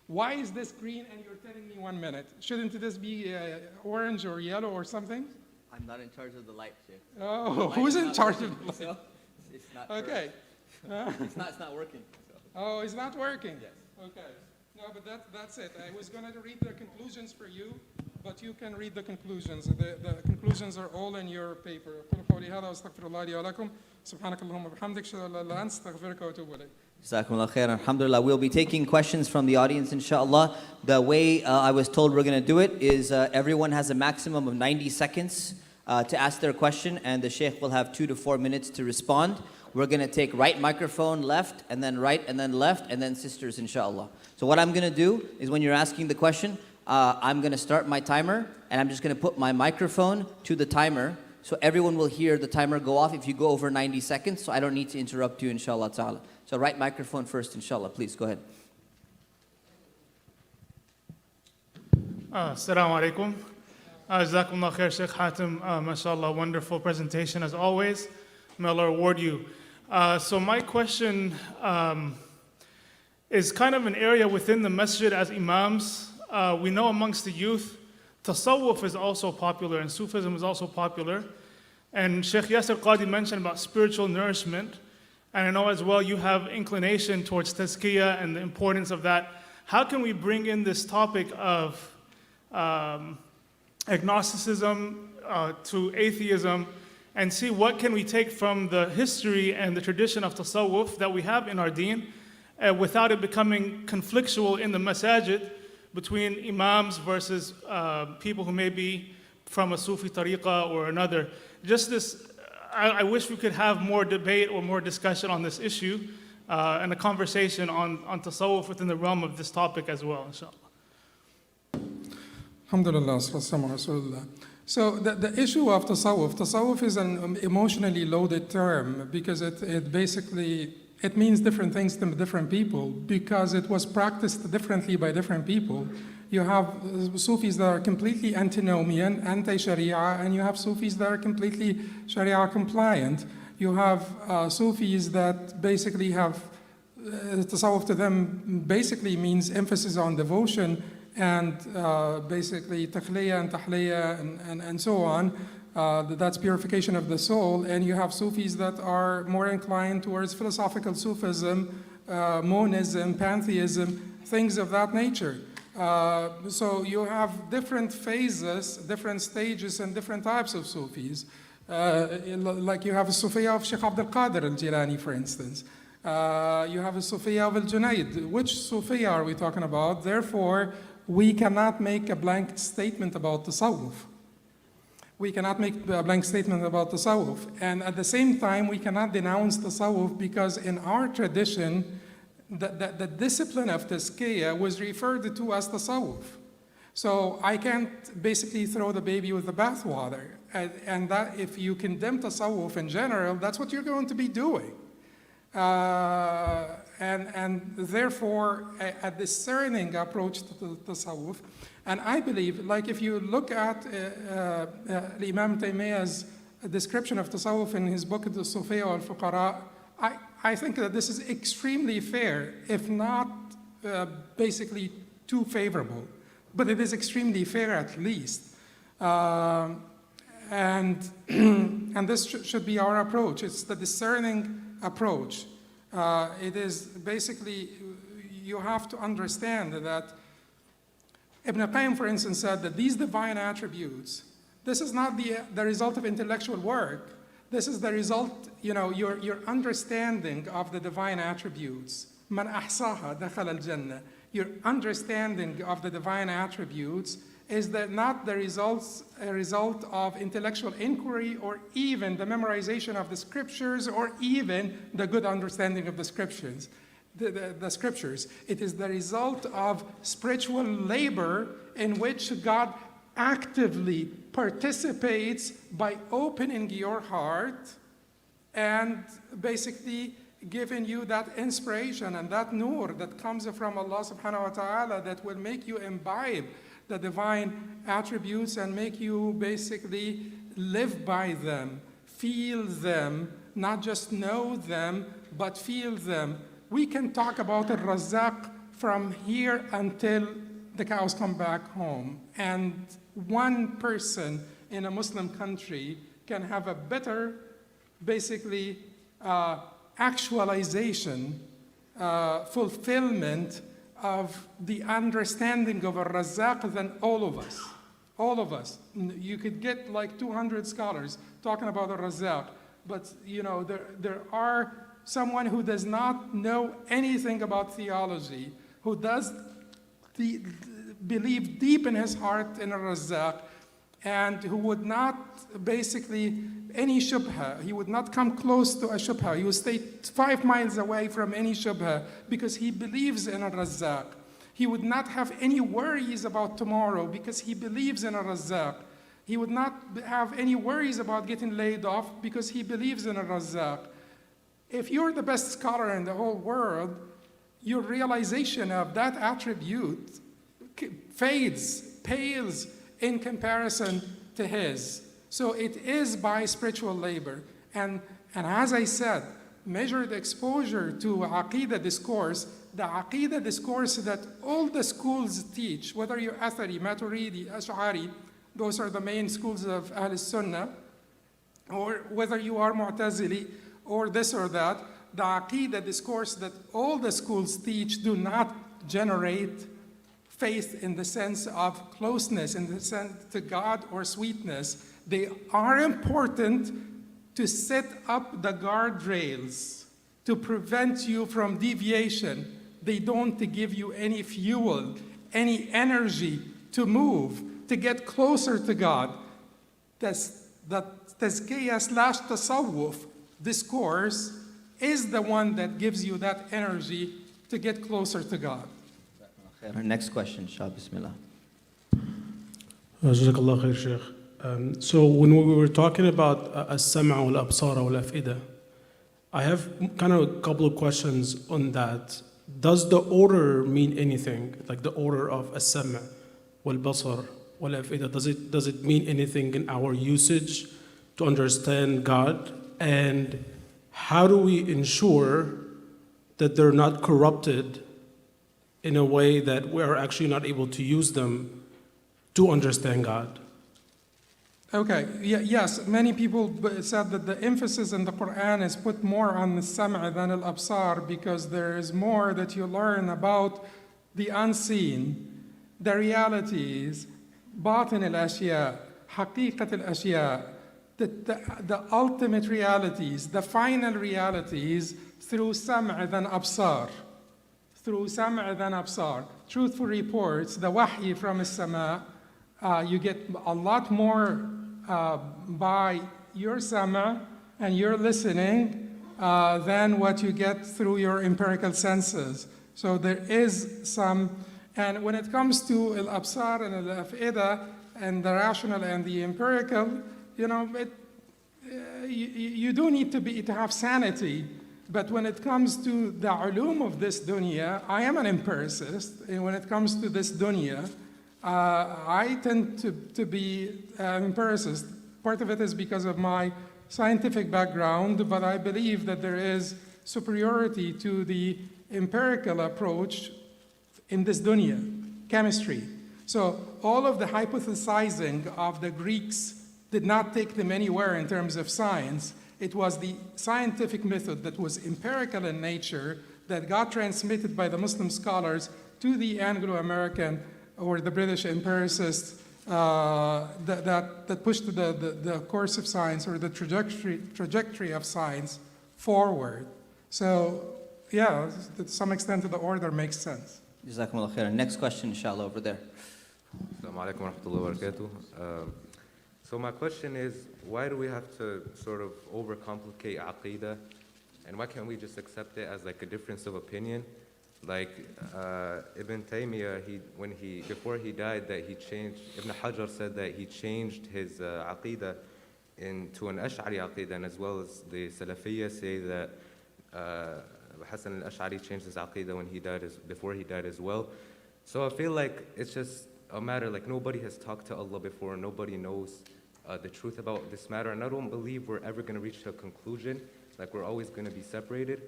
Why is this green and you're telling me 1 minute? Shouldn't this be orange or yellow or something? I'm not in charge of the light, Sheikh. Oh, who's in charge of the light? So it's not Okay. it's not working. So. Oh, it's not working? Yes. Okay. No, but that's it. I was going to read the conclusions for you, but you can read the conclusions. The conclusions are all in your paper. أقول قولي هذا وأستغفر الله لي ولكم. سبحانك اللهم وبحمدك أشهد أن لا إله إلا أنت أستغفرك وأتوب إليك. Jazakumullah khair. Alhamdulillah. We'll be taking questions from the audience, inshallah. The way I was told we're going to do it is everyone has a maximum of 90 seconds to ask their question, and the Sheikh will have 2 to 4 minutes to respond. We're going to take right microphone, left, and then right, and then left, and then sisters, inshallah. So what I'm going to do is when you're asking the question, I'm going to start my timer, and I'm just going to put my microphone to the timer, so everyone will hear the timer go off if you go over 90 seconds, so I don't need to interrupt you, inshallah ta'ala. So right microphone first, inshallah. Please, go ahead. Assalamu alaikum. Jazakumullah khair, Sheikh Hatem. MashaAllah, wonderful presentation as always. May Allah reward you. So my question is kind of an area within the masjid as Imams. We know amongst the youth, tasawwuf is also popular and Sufism is also popular. And Sheikh Yasir Qadi mentioned about spiritual nourishment. And I know as well you have inclination towards tazkiyah and the importance of that. How can we bring in this topic of agnosticism to atheism and see what can we take from the history and the tradition of tasawwuf that we have in our deen without it becoming conflictual in the masajid between Imams versus people who may be from a Sufi tariqah or another. Just this, I wish we could have more debate or more discussion on this issue and a conversation on tasawwuf within the realm of this topic as well, inshallah. Alhamdulillah, sallallahu Rasulullah. So the issue of tasawwuf is an emotionally loaded term because it basically, it means different things to different people because it was practiced differently by different people. You have Sufis that are completely antinomian, anti-Sharia, and you have Sufis that are completely Sharia compliant. You have Sufis that basically have, tasawwuf to them basically means emphasis on devotion and basically takhliya and tahliya and so on. That's purification of the soul. And you have Sufis that are more inclined towards philosophical Sufism, monism, pantheism, things of that nature. So you have different phases, different stages, and different types of Sufis. Like you have a Sufiya of Sheikh Abdul Qadir al-Jilani, for instance. You have a Sufiya of al-Junayd. Which Sufiya are we talking about? Therefore, we cannot make a blank statement about tasawwuf. We cannot make a blank statement about tasawwuf. And at the same time, we cannot denounce tasawwuf because in our tradition, the discipline of tazkiyah was referred to as tasawwuf. So I can't basically throw the baby with the bathwater. And that if you condemn tasawwuf in general, that's what you're going to be doing. And therefore, a discerning approach to tasawwuf. And I believe, like if you look at Imam Taymiyyah's description of tasawwuf in his book, The Sufiya al-Fuqara, I think that this is extremely fair, if not basically too favorable. But it is extremely fair at least. And this should be our approach. It's the discerning approach. It is basically, you have to understand that Ibn Qayyim, for instance, said that these divine attributes, this is not the result of intellectual work. This is the result, your understanding of the divine attributes. Man ahsaha dakhal al-jannah. Your understanding of the divine attributes is that not a result of intellectual inquiry or even the memorization of the scriptures or even the good understanding of the scriptures. The scriptures. It is the result of spiritual labor in which God actively participates by opening your heart and basically giving you that inspiration and that nur that comes from Allah subhanahu wa ta'ala that will make you imbibe the divine attributes and make you basically live by them, feel them, not just know them, but feel them. We can talk about Al-Razzaq from here until the cows come back home. And one person in a Muslim country can have a better, basically, actualization, fulfillment of the understanding of Al-Razzaq than all of us. All of us. You could get like 200 scholars talking about Al-Razzaq, but there are someone who does not know anything about theology, who does believe deep in his heart in Al-Razzaq, and who would not basically any shubha. He would not come close to a shubha. He would stay 5 miles away from any shubha because he believes in Al-Razzaq. He would not have any worries about tomorrow because he believes in Al-Razzaq. He would not have any worries about getting laid off because he believes in Al-Razzaq. If you're the best scholar in the whole world, your realization of that attribute pales in comparison to his. So it is by spiritual labor. And as I said, measured exposure to Aqidah discourse, the Aqidah discourse that all the schools teach, whether you're Athari, Maturidi, Ash'ari, those are the main schools of Ahl Sunnah, or whether you are Mu'tazili, or this or that, the Aqidah discourse that all the schools teach do not generate faith in the sense of closeness, in the sense to God or sweetness. They are important to set up the guardrails to prevent you from deviation. They don't give you any fuel, any energy to move, to get closer to God. The tazkiyah/tasawwuf discourse is the one that gives you that energy to get closer to God. Our next question, Shah, Bismillah. Jazakallah khair, Sheikh. So when we were talking about as-sam'a wal-absara wal-af'ida, I have kind of a couple of questions on that. Does the order mean anything? Like the order of as-sam' wal-basar wal-af'ida, does it mean anything in our usage to understand God? And how do we ensure that they're not corrupted in a way that we are actually not able to use them to understand God? Okay, yes, many people said that the emphasis in the Quran is put more on the sam' than al-absar because there is more that you learn about the unseen, the realities, batin al-ashya, haqiqat al-ashya, the ultimate realities, the final realities through sam'a than absar. Through sam'a than absar. Truthful reports, the wahy from as-sama, you get a lot more by your sam'a and your listening than what you get through your empirical senses. So there is some, and when it comes to al-absar and al-af'ida and the rational and the empirical, you know, you do need to have sanity. But when it comes to the ulum of this dunya, I am an empiricist, and when it comes to this dunya, I tend to be an empiricist. Part of it is because of my scientific background, but I believe that there is superiority to the empirical approach in this dunya, chemistry. So all of the hypothesizing of the Greeks did not take them anywhere in terms of science. It was the scientific method that was empirical in nature that got transmitted by the Muslim scholars to the Anglo-American or the British empiricists that pushed the course of science or the trajectory of science forward. So, yeah, to some extent the order makes sense. Jazakumullah khair. Next question, inshallah, over there. Assalamu alaikum wa rahmatullahi wa barakatuh. So my question is, why do we have to sort of overcomplicate aqidah? And why can't we just accept it as like a difference of opinion? Like Ibn Taymiyyah, before he died, Ibn Hajar said that he changed his aqidah into an Ash'ari aqidah, and as well as the Salafiyya say that Hasan al-Ash'ari changed his aqidah before he died as well. So I feel like it's just a matter, like nobody has talked to Allah before, nobody knows the truth about this matter, and I don't believe we're ever going to reach a conclusion, like we're always going to be separated.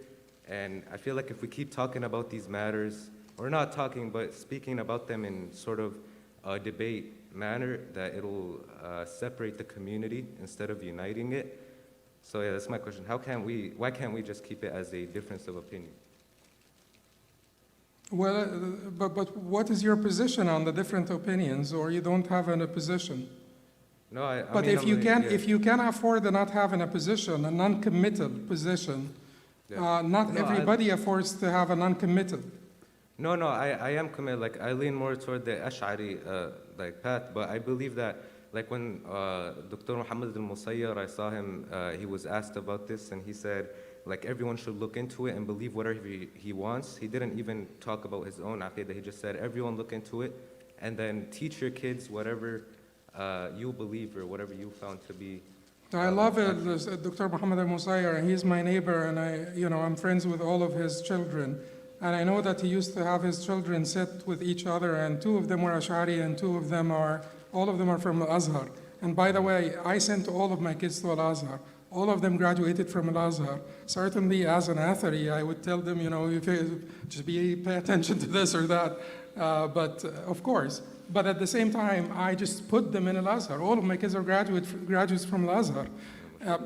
And I feel like if we keep talking about these matters, or not talking, but speaking about them in sort of a debate manner, that it'll separate the community instead of uniting it. So yeah, that's my question. Why can't we just keep it as a difference of opinion? Well, but what is your position on the different opinions, or you don't have a position? No, I But mean, if you can afford to not having a position, a non-committal position, not everybody affords to have a non-committal. No, I am committed. Like I lean more toward the Ash'ari like path, but I believe that like when Dr. Muhammad al-Musayyar, I saw him, he was asked about this, and he said like everyone should look into it and believe whatever he wants. He didn't even talk about his own aqidah. He just said everyone look into it, and then teach your kids whatever you believe or whatever you found to be. I love it, Dr. Muhammad al-Musayyar. He's my neighbor, and I'm friends with all of his children. And I know that he used to have his children sit with each other, and two of them were Ash'ari, and all of them are from Al-Azhar. And by the way, I sent all of my kids to Al-Azhar. All of them graduated from Al-Azhar. Certainly, as an Athari, I would tell them, just pay attention to this or that. But of course. But at the same time, I just put them in Al-Azhar. All of my kids are graduates from Al-Azhar.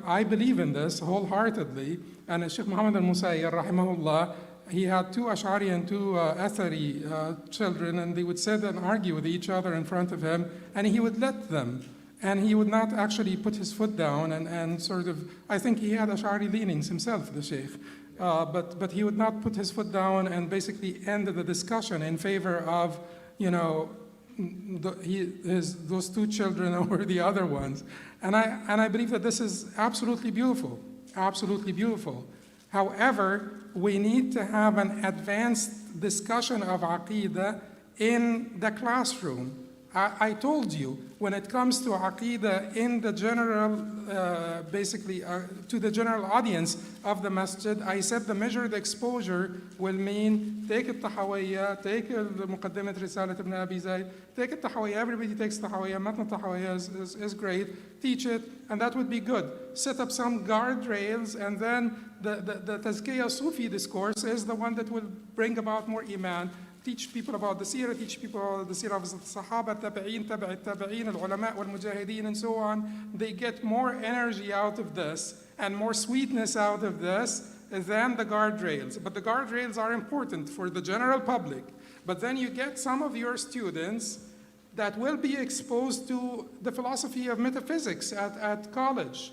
I believe in this wholeheartedly. And Sheikh Muhammad al-Musayyar, rahimahullah, he had two Ash'ari and two Athari children, and they would sit and argue with each other in front of him, and he would let them. And he would not actually put his foot down and sort of, I think he had Ash'ari leanings himself, the Sheikh. But he would not put his foot down and basically end the discussion in favor of, those two children over the other ones. And I believe that this is absolutely beautiful, absolutely beautiful. However, we need to have an advanced discussion of Aqidah in the classroom. I told you, when it comes to Aqidah in the general, to the general audience of the masjid, I said the measured exposure will mean take al-Tahawiyya, take al-Muqaddimat Risalat ibn Abi Zayd, take al-Tahawiyya, everybody takes Tahawiyya, Matn al-Tahawiyya is great, teach it, and that would be good. Set up some guardrails, and then the Tazkiyah Sufi discourse is the one that will bring about more Iman. Teach people about the seerah, teach people about the seerah of the Sahaba, Tabi'een, Tabi'een, al-Ulama, wal-Mujahideen, and so on. They get more energy out of this and more sweetness out of this than the guardrails. But the guardrails are important for the general public. But then you get some of your students that will be exposed to the philosophy of metaphysics at college,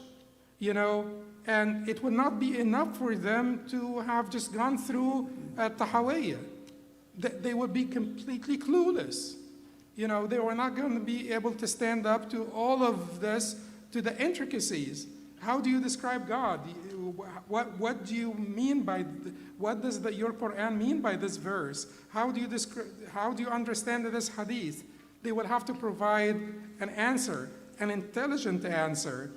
you know, and it will not be enough for them to have just gone through Tahawiyya. They would be completely clueless. You know, they were not going to be able to stand up to all of this, to the intricacies. How do you describe God? What do you mean by, what does your Quran mean by this verse? How do you understand this hadith? They will have to provide an answer, an intelligent answer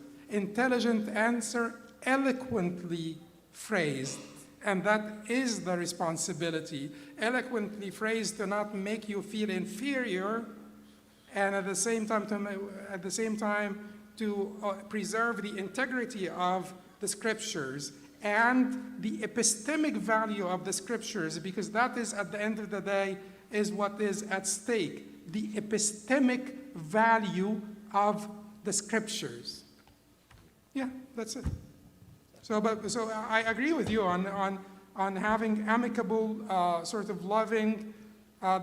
eloquently phrased. And that is the responsibility. Eloquently phrased to not make you feel inferior, and at the same time to preserve the integrity of the scriptures and the epistemic value of the scriptures, because that is, at the end of the day, is what is at stake. The epistemic value of the scriptures. Yeah, that's it. So I agree with you on having amicable, sort of loving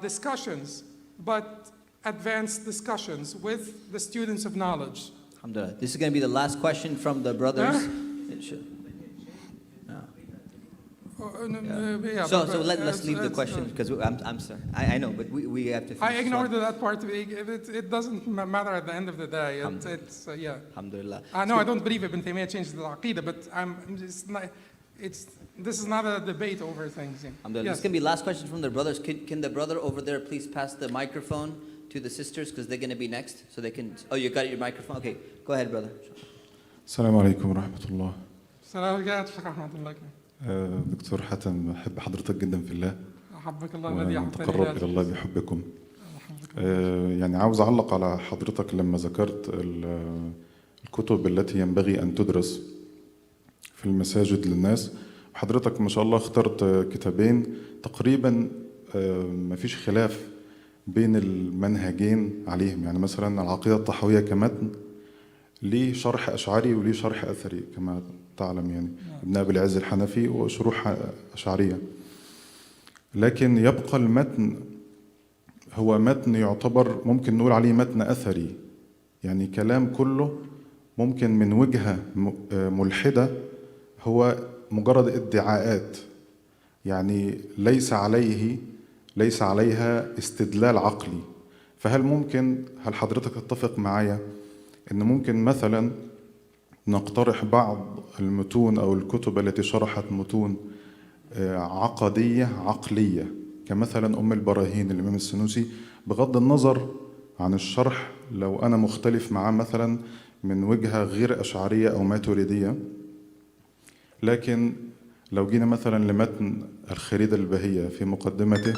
discussions, but advanced discussions with the students of knowledge. Alhamdulillah. This is going to be the last question from the brothers. So let's leave the question, because I'm sorry. I know, but we have to finish. I ignored that part. It doesn't matter at the end of the day. It's yeah. Alhamdulillah. No, I don't believe Ibn Taymiyyah changed the Aqidah, but this is not a debate over things. Alhamdulillah. Yes. This is going to be last question from the brothers. Can the brother over there please pass the microphone to the sisters, because they're going to be next, so they can. Oh, you got your microphone. Okay, go ahead, brother. السلام عليكم ورحمة الله. السلام عليكم ورحمة الله. دكتور حاتم، أحب حضرتك جدا في الله. أحبك الله الذي أحببتني. ونتقرب إلى الله بحبكم. يعني عاوز أعلق على حضرتك لما ذكرت الكتب التي ينبغي أن تدرس في المساجد للناس. حضرتك ما شاء الله اخترت كتابين تقريبا ما فيش خلاف بين المنهجين عليهم. يعني مثلا العقيدة الطحاوية كمتن ليه شرح أشعري وليه شرح أثري كما تعلم، يعني ابن أبي العز الحنفي وشروح أشعرية. لكن يبقى المتن هو متن يعتبر ممكن نقول عليه متن أثري، يعني كلام كله ممكن من وجهة ملحدة هو مجرد ادعاءات، يعني ليس عليها استدلال عقلي. هل حضرتك تتفق معايا إن ممكن مثلا نقترح بعض المتون أو الكتب التي شرحت متون عقلية كمثلا أم البراهين الإمام السنوسي، بغض النظر عن الشرح لو أنا مختلف معاه مثلا من وجهة غير أشعرية أو ماتريدية، لكن لو جينا مثلا لمتن الخريدة البهية في مقدمته: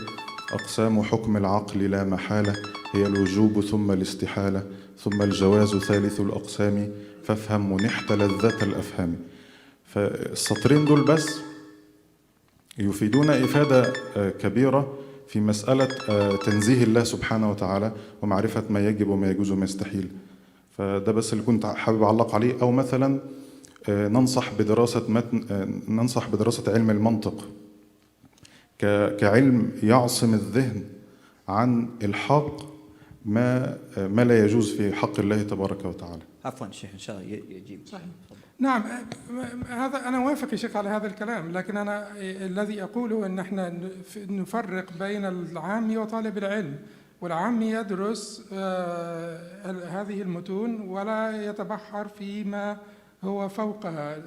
أقسام حكم العقل لا محالة هي الوجوب ثم الاستحالة ثم الجواز ثالث الأقسام فافهم منحت لذة الأفهام. فالسطرين دول بس يفيدون إفادة كبيرة في مسألة تنزيه الله سبحانه وتعالى ومعرفة ما يجب وما يجوز وما يستحيل. فده بس اللي كنت حابب أعلق عليه. أو مثلا ننصح بدراسة علم المنطق كعلم يعصم الذهن عن الحاق ما لا يجوز في حق الله تبارك وتعالى. عفوا شيخ، إن شاء الله يجيب. صحيح. نعم، هذا أنا وافق يا شيخ على هذا الكلام، لكن أنا الذي أقوله أن احنا نفرق بين العامي وطالب العلم. والعامي يدرس هذه المتون ولا يتبحر فيما هو فوقها،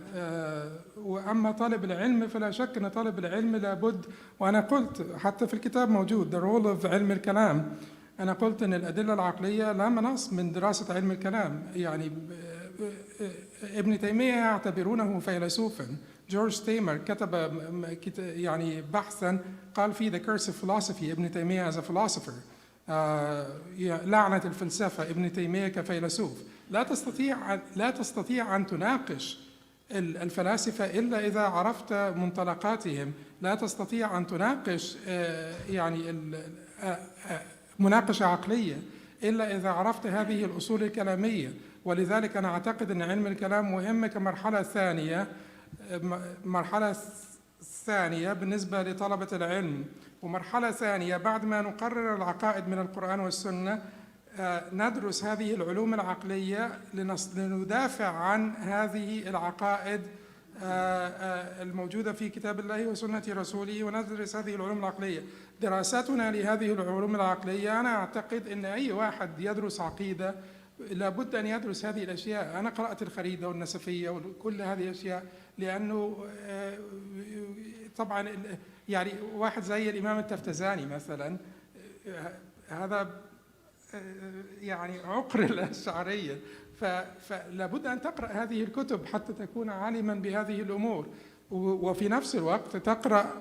وأما طالب العلم فلا شك أن طالب العلم لابد، وأنا قلت حتى في الكتاب موجود The Role of علم الكلام، أنا قلت أن الأدلة العقلية لا مناص من دراسة علم الكلام. يعني ابن تيمية يعتبرونه فيلسوفا. جورج تيمر كتب يعني بحثا قال فيه The Curse of Philosophy، ابن تيمية as a philosopher، لعنة الفلسفة، ابن تيمية كفيلسوف. لا تستطيع أن تناقش الفلاسفة إلا إذا عرفت منطلقاتهم. لا تستطيع أن تناقش يعني مناقشة عقلية إلا إذا عرفت هذه الأصول الكلامية. ولذلك أنا أعتقد أن علم الكلام مهم كمرحلة ثانية بالنسبة لطلبة العلم. ومرحلة ثانية بعد ما نقرر العقائد من القرآن والسنة، ندرس هذه العلوم العقلية لندافع عن هذه العقائد الموجودة في كتاب الله وسنة رسوله، وندرس هذه العلوم العقلية. دراستنا لهذه العلوم العقلية، أنا أعتقد أن أي واحد يدرس عقيدة لابد أن يدرس هذه الأشياء. أنا قرأت الخريدة والنسفية وكل هذه الأشياء، لأنه طبعا يعني واحد زي الإمام التفتزاني مثلا، هذا يعني عقر الأشعرية، فلابد أن تقرأ هذه الكتب حتى تكون عالما بهذه الأمور، وفي نفس الوقت تقرأ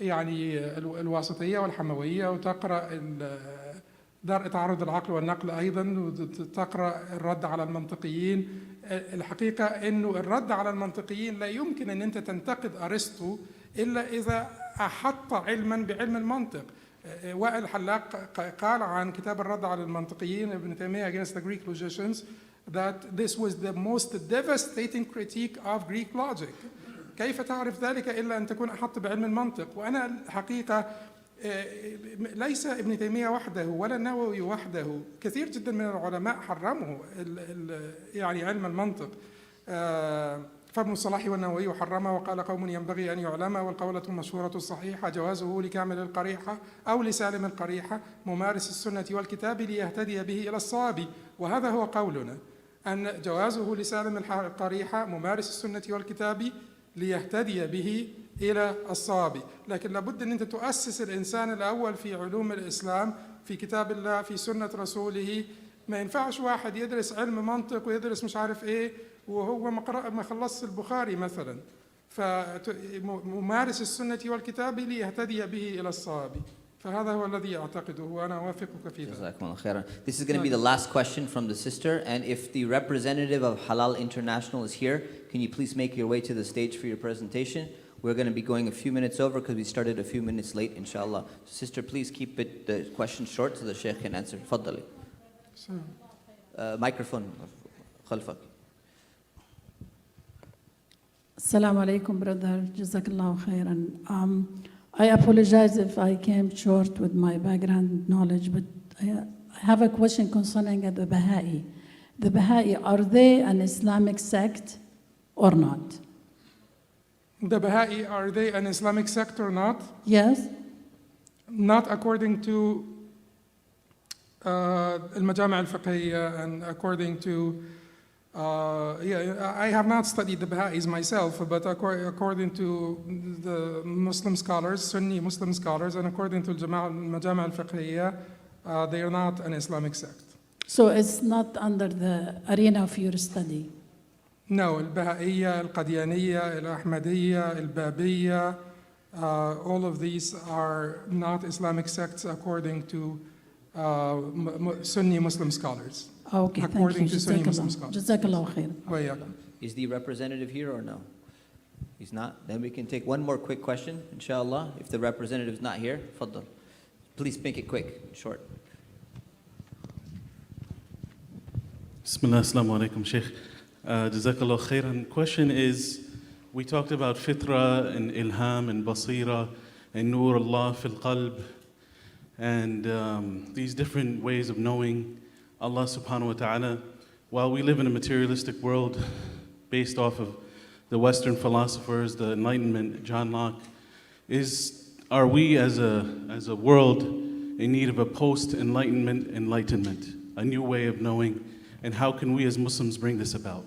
يعني الواسطية والحموية، وتقرأ درء تعارض العقل والنقل أيضا، وتقرأ الرد على المنطقيين. الحقيقة أنه الرد على المنطقيين لا يمكن أن أنت تنتقد أرسطو إلا إذا أحط علما بعلم المنطق. وائل حلاق قال عن كتاب الرد على المنطقيين ابن تيمية against the Greek logicians that this was the most devastating critique of Greek logic. كيف تعرف ذلك إلا أن تكون أحط بعلم المنطق؟ وأنا الحقيقة ليس ابن تيمية وحده ولا النووي وحده، كثير جدا من العلماء حرموا يعني علم المنطق. فابن الصلاح والنووي حرمه وقال قوم ينبغي أن يعلم، والقولة المشهورة الصحيحة جوازه لكامل القريحة أو لسالم القريحة ممارس السنة والكتاب ليهتدي به إلى الصواب. وهذا هو قولنا، أن جوازه لسالم القريحة ممارس السنة والكتاب ليهتدي به إلى الصواب. لكن لابد أن أنت تؤسس الإنسان الأول في علوم الإسلام، في كتاب الله، في سنة رسوله. ما ينفعش واحد يدرس علم منطق ويدرس مش عارف إيه وهو ما خلص البخاري مثلا. فممارس السنة والكتاب ليهتدي به إلى الصواب. فهذا هو الذي أعتقده وأنا أوافقك في ذلك. This is going to be the last question from the sister, and if the representative of Halal International is here, can you please make your way to the stage for your presentation? We're going to be going a few minutes over because we started a few minutes late, inshallah. Sister, please keep the question short so the Sheikh can answer. Faddali. Microphone. Khalfak. Assalamu alaikum, brother. Jazakallahu khairan. I apologize if I came short with my background knowledge, but I have a question concerning the Baha'i. The Baha'i, are they an Islamic sect or not? The Baha'i, are they an Islamic sect or not? Yes. Not according to al-Majami' al-Fiqhiyya and according to I have not studied the Baha'is myself, but according to the Muslim scholars, Sunni Muslim scholars, and according to Al-Majami' al-Fiqhiyya, they are not an Islamic sect. So it's not under the arena of your study? No, Al-Baha'iyya, Al-Qadiyaniyya, Al-Ahmadiyya, Al-Babiyya, all of these are not Islamic sects according to Sunni Muslim scholars. Okay, according thank you. to Sunni Muslim scholars. Jazakallahu khair. Is the representative here or no? He's not? Then we can take one more quick question, inshallah. If the representative is not here, faddal. Please make it quick, short. Bismillah, assalamu alaikum, Sheikh. Jazakallah khairan. Question is, we talked about fitra and ilham and basira and nur Allah fil qalb and these different ways of knowing Allah subhanahu wa ta'ala. While we live in a materialistic world based off of the Western philosophers, the Enlightenment, John Locke, are we as a world in need of a post-enlightenment enlightenment, a new way of knowing, and how can we as Muslims bring this about?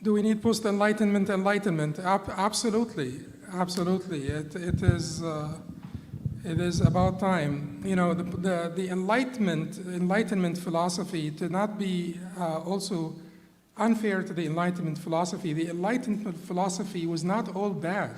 Do we need post-enlightenment enlightenment? Absolutely, absolutely. It is about time. You know, the Enlightenment philosophy to not be also unfair to the Enlightenment philosophy. The Enlightenment philosophy was not all bad.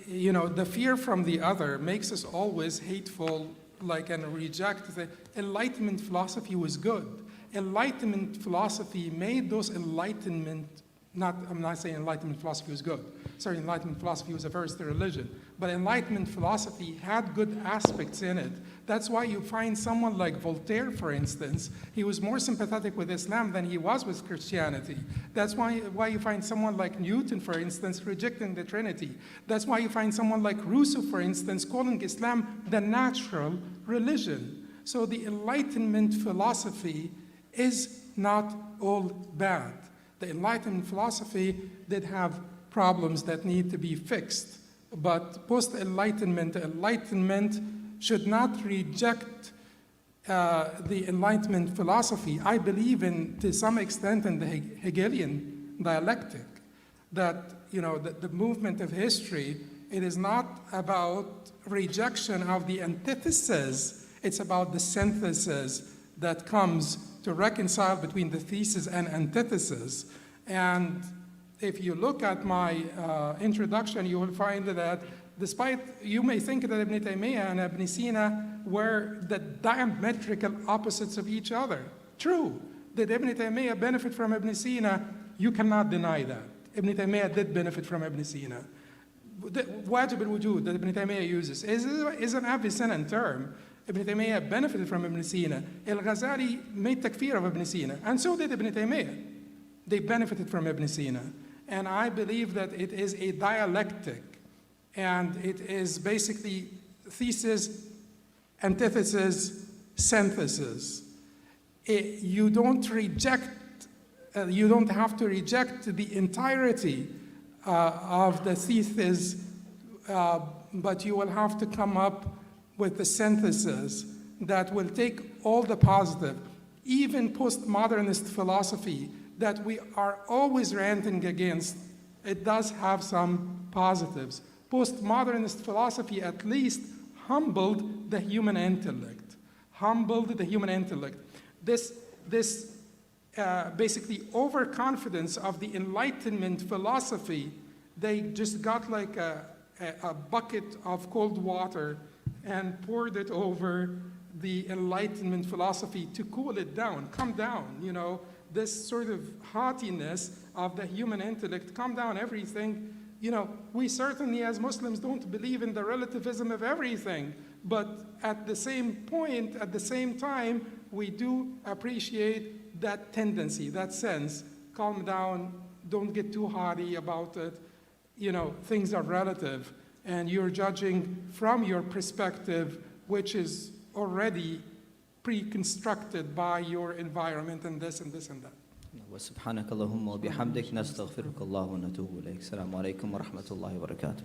You know, the fear from the other makes us always hateful, and reject. The Enlightenment philosophy was good. Enlightenment philosophy made those I'm not saying Enlightenment philosophy was good. Sorry, Enlightenment philosophy was a first religion. But Enlightenment philosophy had good aspects in it. That's why you find someone like Voltaire, for instance, he was more sympathetic with Islam than he was with Christianity. That's why you find someone like Newton, for instance, rejecting the Trinity. That's why you find someone like Rousseau, for instance, calling Islam the natural religion. So the Enlightenment philosophy is not all bad. The Enlightenment philosophy did have problems that need to be fixed. But post-Enlightenment, Enlightenment should not reject the Enlightenment philosophy. I believe to some extent in the Hegelian dialectic, that the movement of history, it is not about rejection of the antithesis, it's about the synthesis that comes to reconcile between the thesis and antithesis. And if you look at my introduction, you will find that despite, you may think that Ibn Taymiyyah and Ibn Sina were the diametrical opposites of each other. True. Did Ibn Taymiyyah benefit from Ibn Sina? You cannot deny that. Ibn Taymiyyah did benefit from Ibn Sina. The wajib al-wujud that Ibn Taymiyyah uses is an Avicennan term. Ibn Taymiyyah benefited from Ibn Sina. Al-Ghazali made takfir of Ibn Sina, and so did Ibn Taymiyyah. They benefited from Ibn Sina. And I believe that it is a dialectic, and it is basically thesis, antithesis, synthesis. You don't have to reject the entirety of the thesis, but you will have to come up with the synthesis that will take all the positive. Even postmodernist philosophy that we are always ranting against, it does have some positives. Postmodernist philosophy at least humbled the human intellect. This basically overconfidence of the Enlightenment philosophy, they just got like a bucket of cold water and poured it over the Enlightenment philosophy to cool it down, calm down, this sort of haughtiness of the human intellect, calm down everything. We certainly as Muslims don't believe in the relativism of everything, but at the same point, at the same time, we do appreciate that tendency, that sense, calm down, don't get too haughty about it. Things are relative, and you're judging from your perspective, which is already pre-constructed by your environment and this and this and that. وسبحانك اللهم وبحمدك نستغفرك الله ونتوب إليك. السلام عليكم ورحمة الله وبركاته.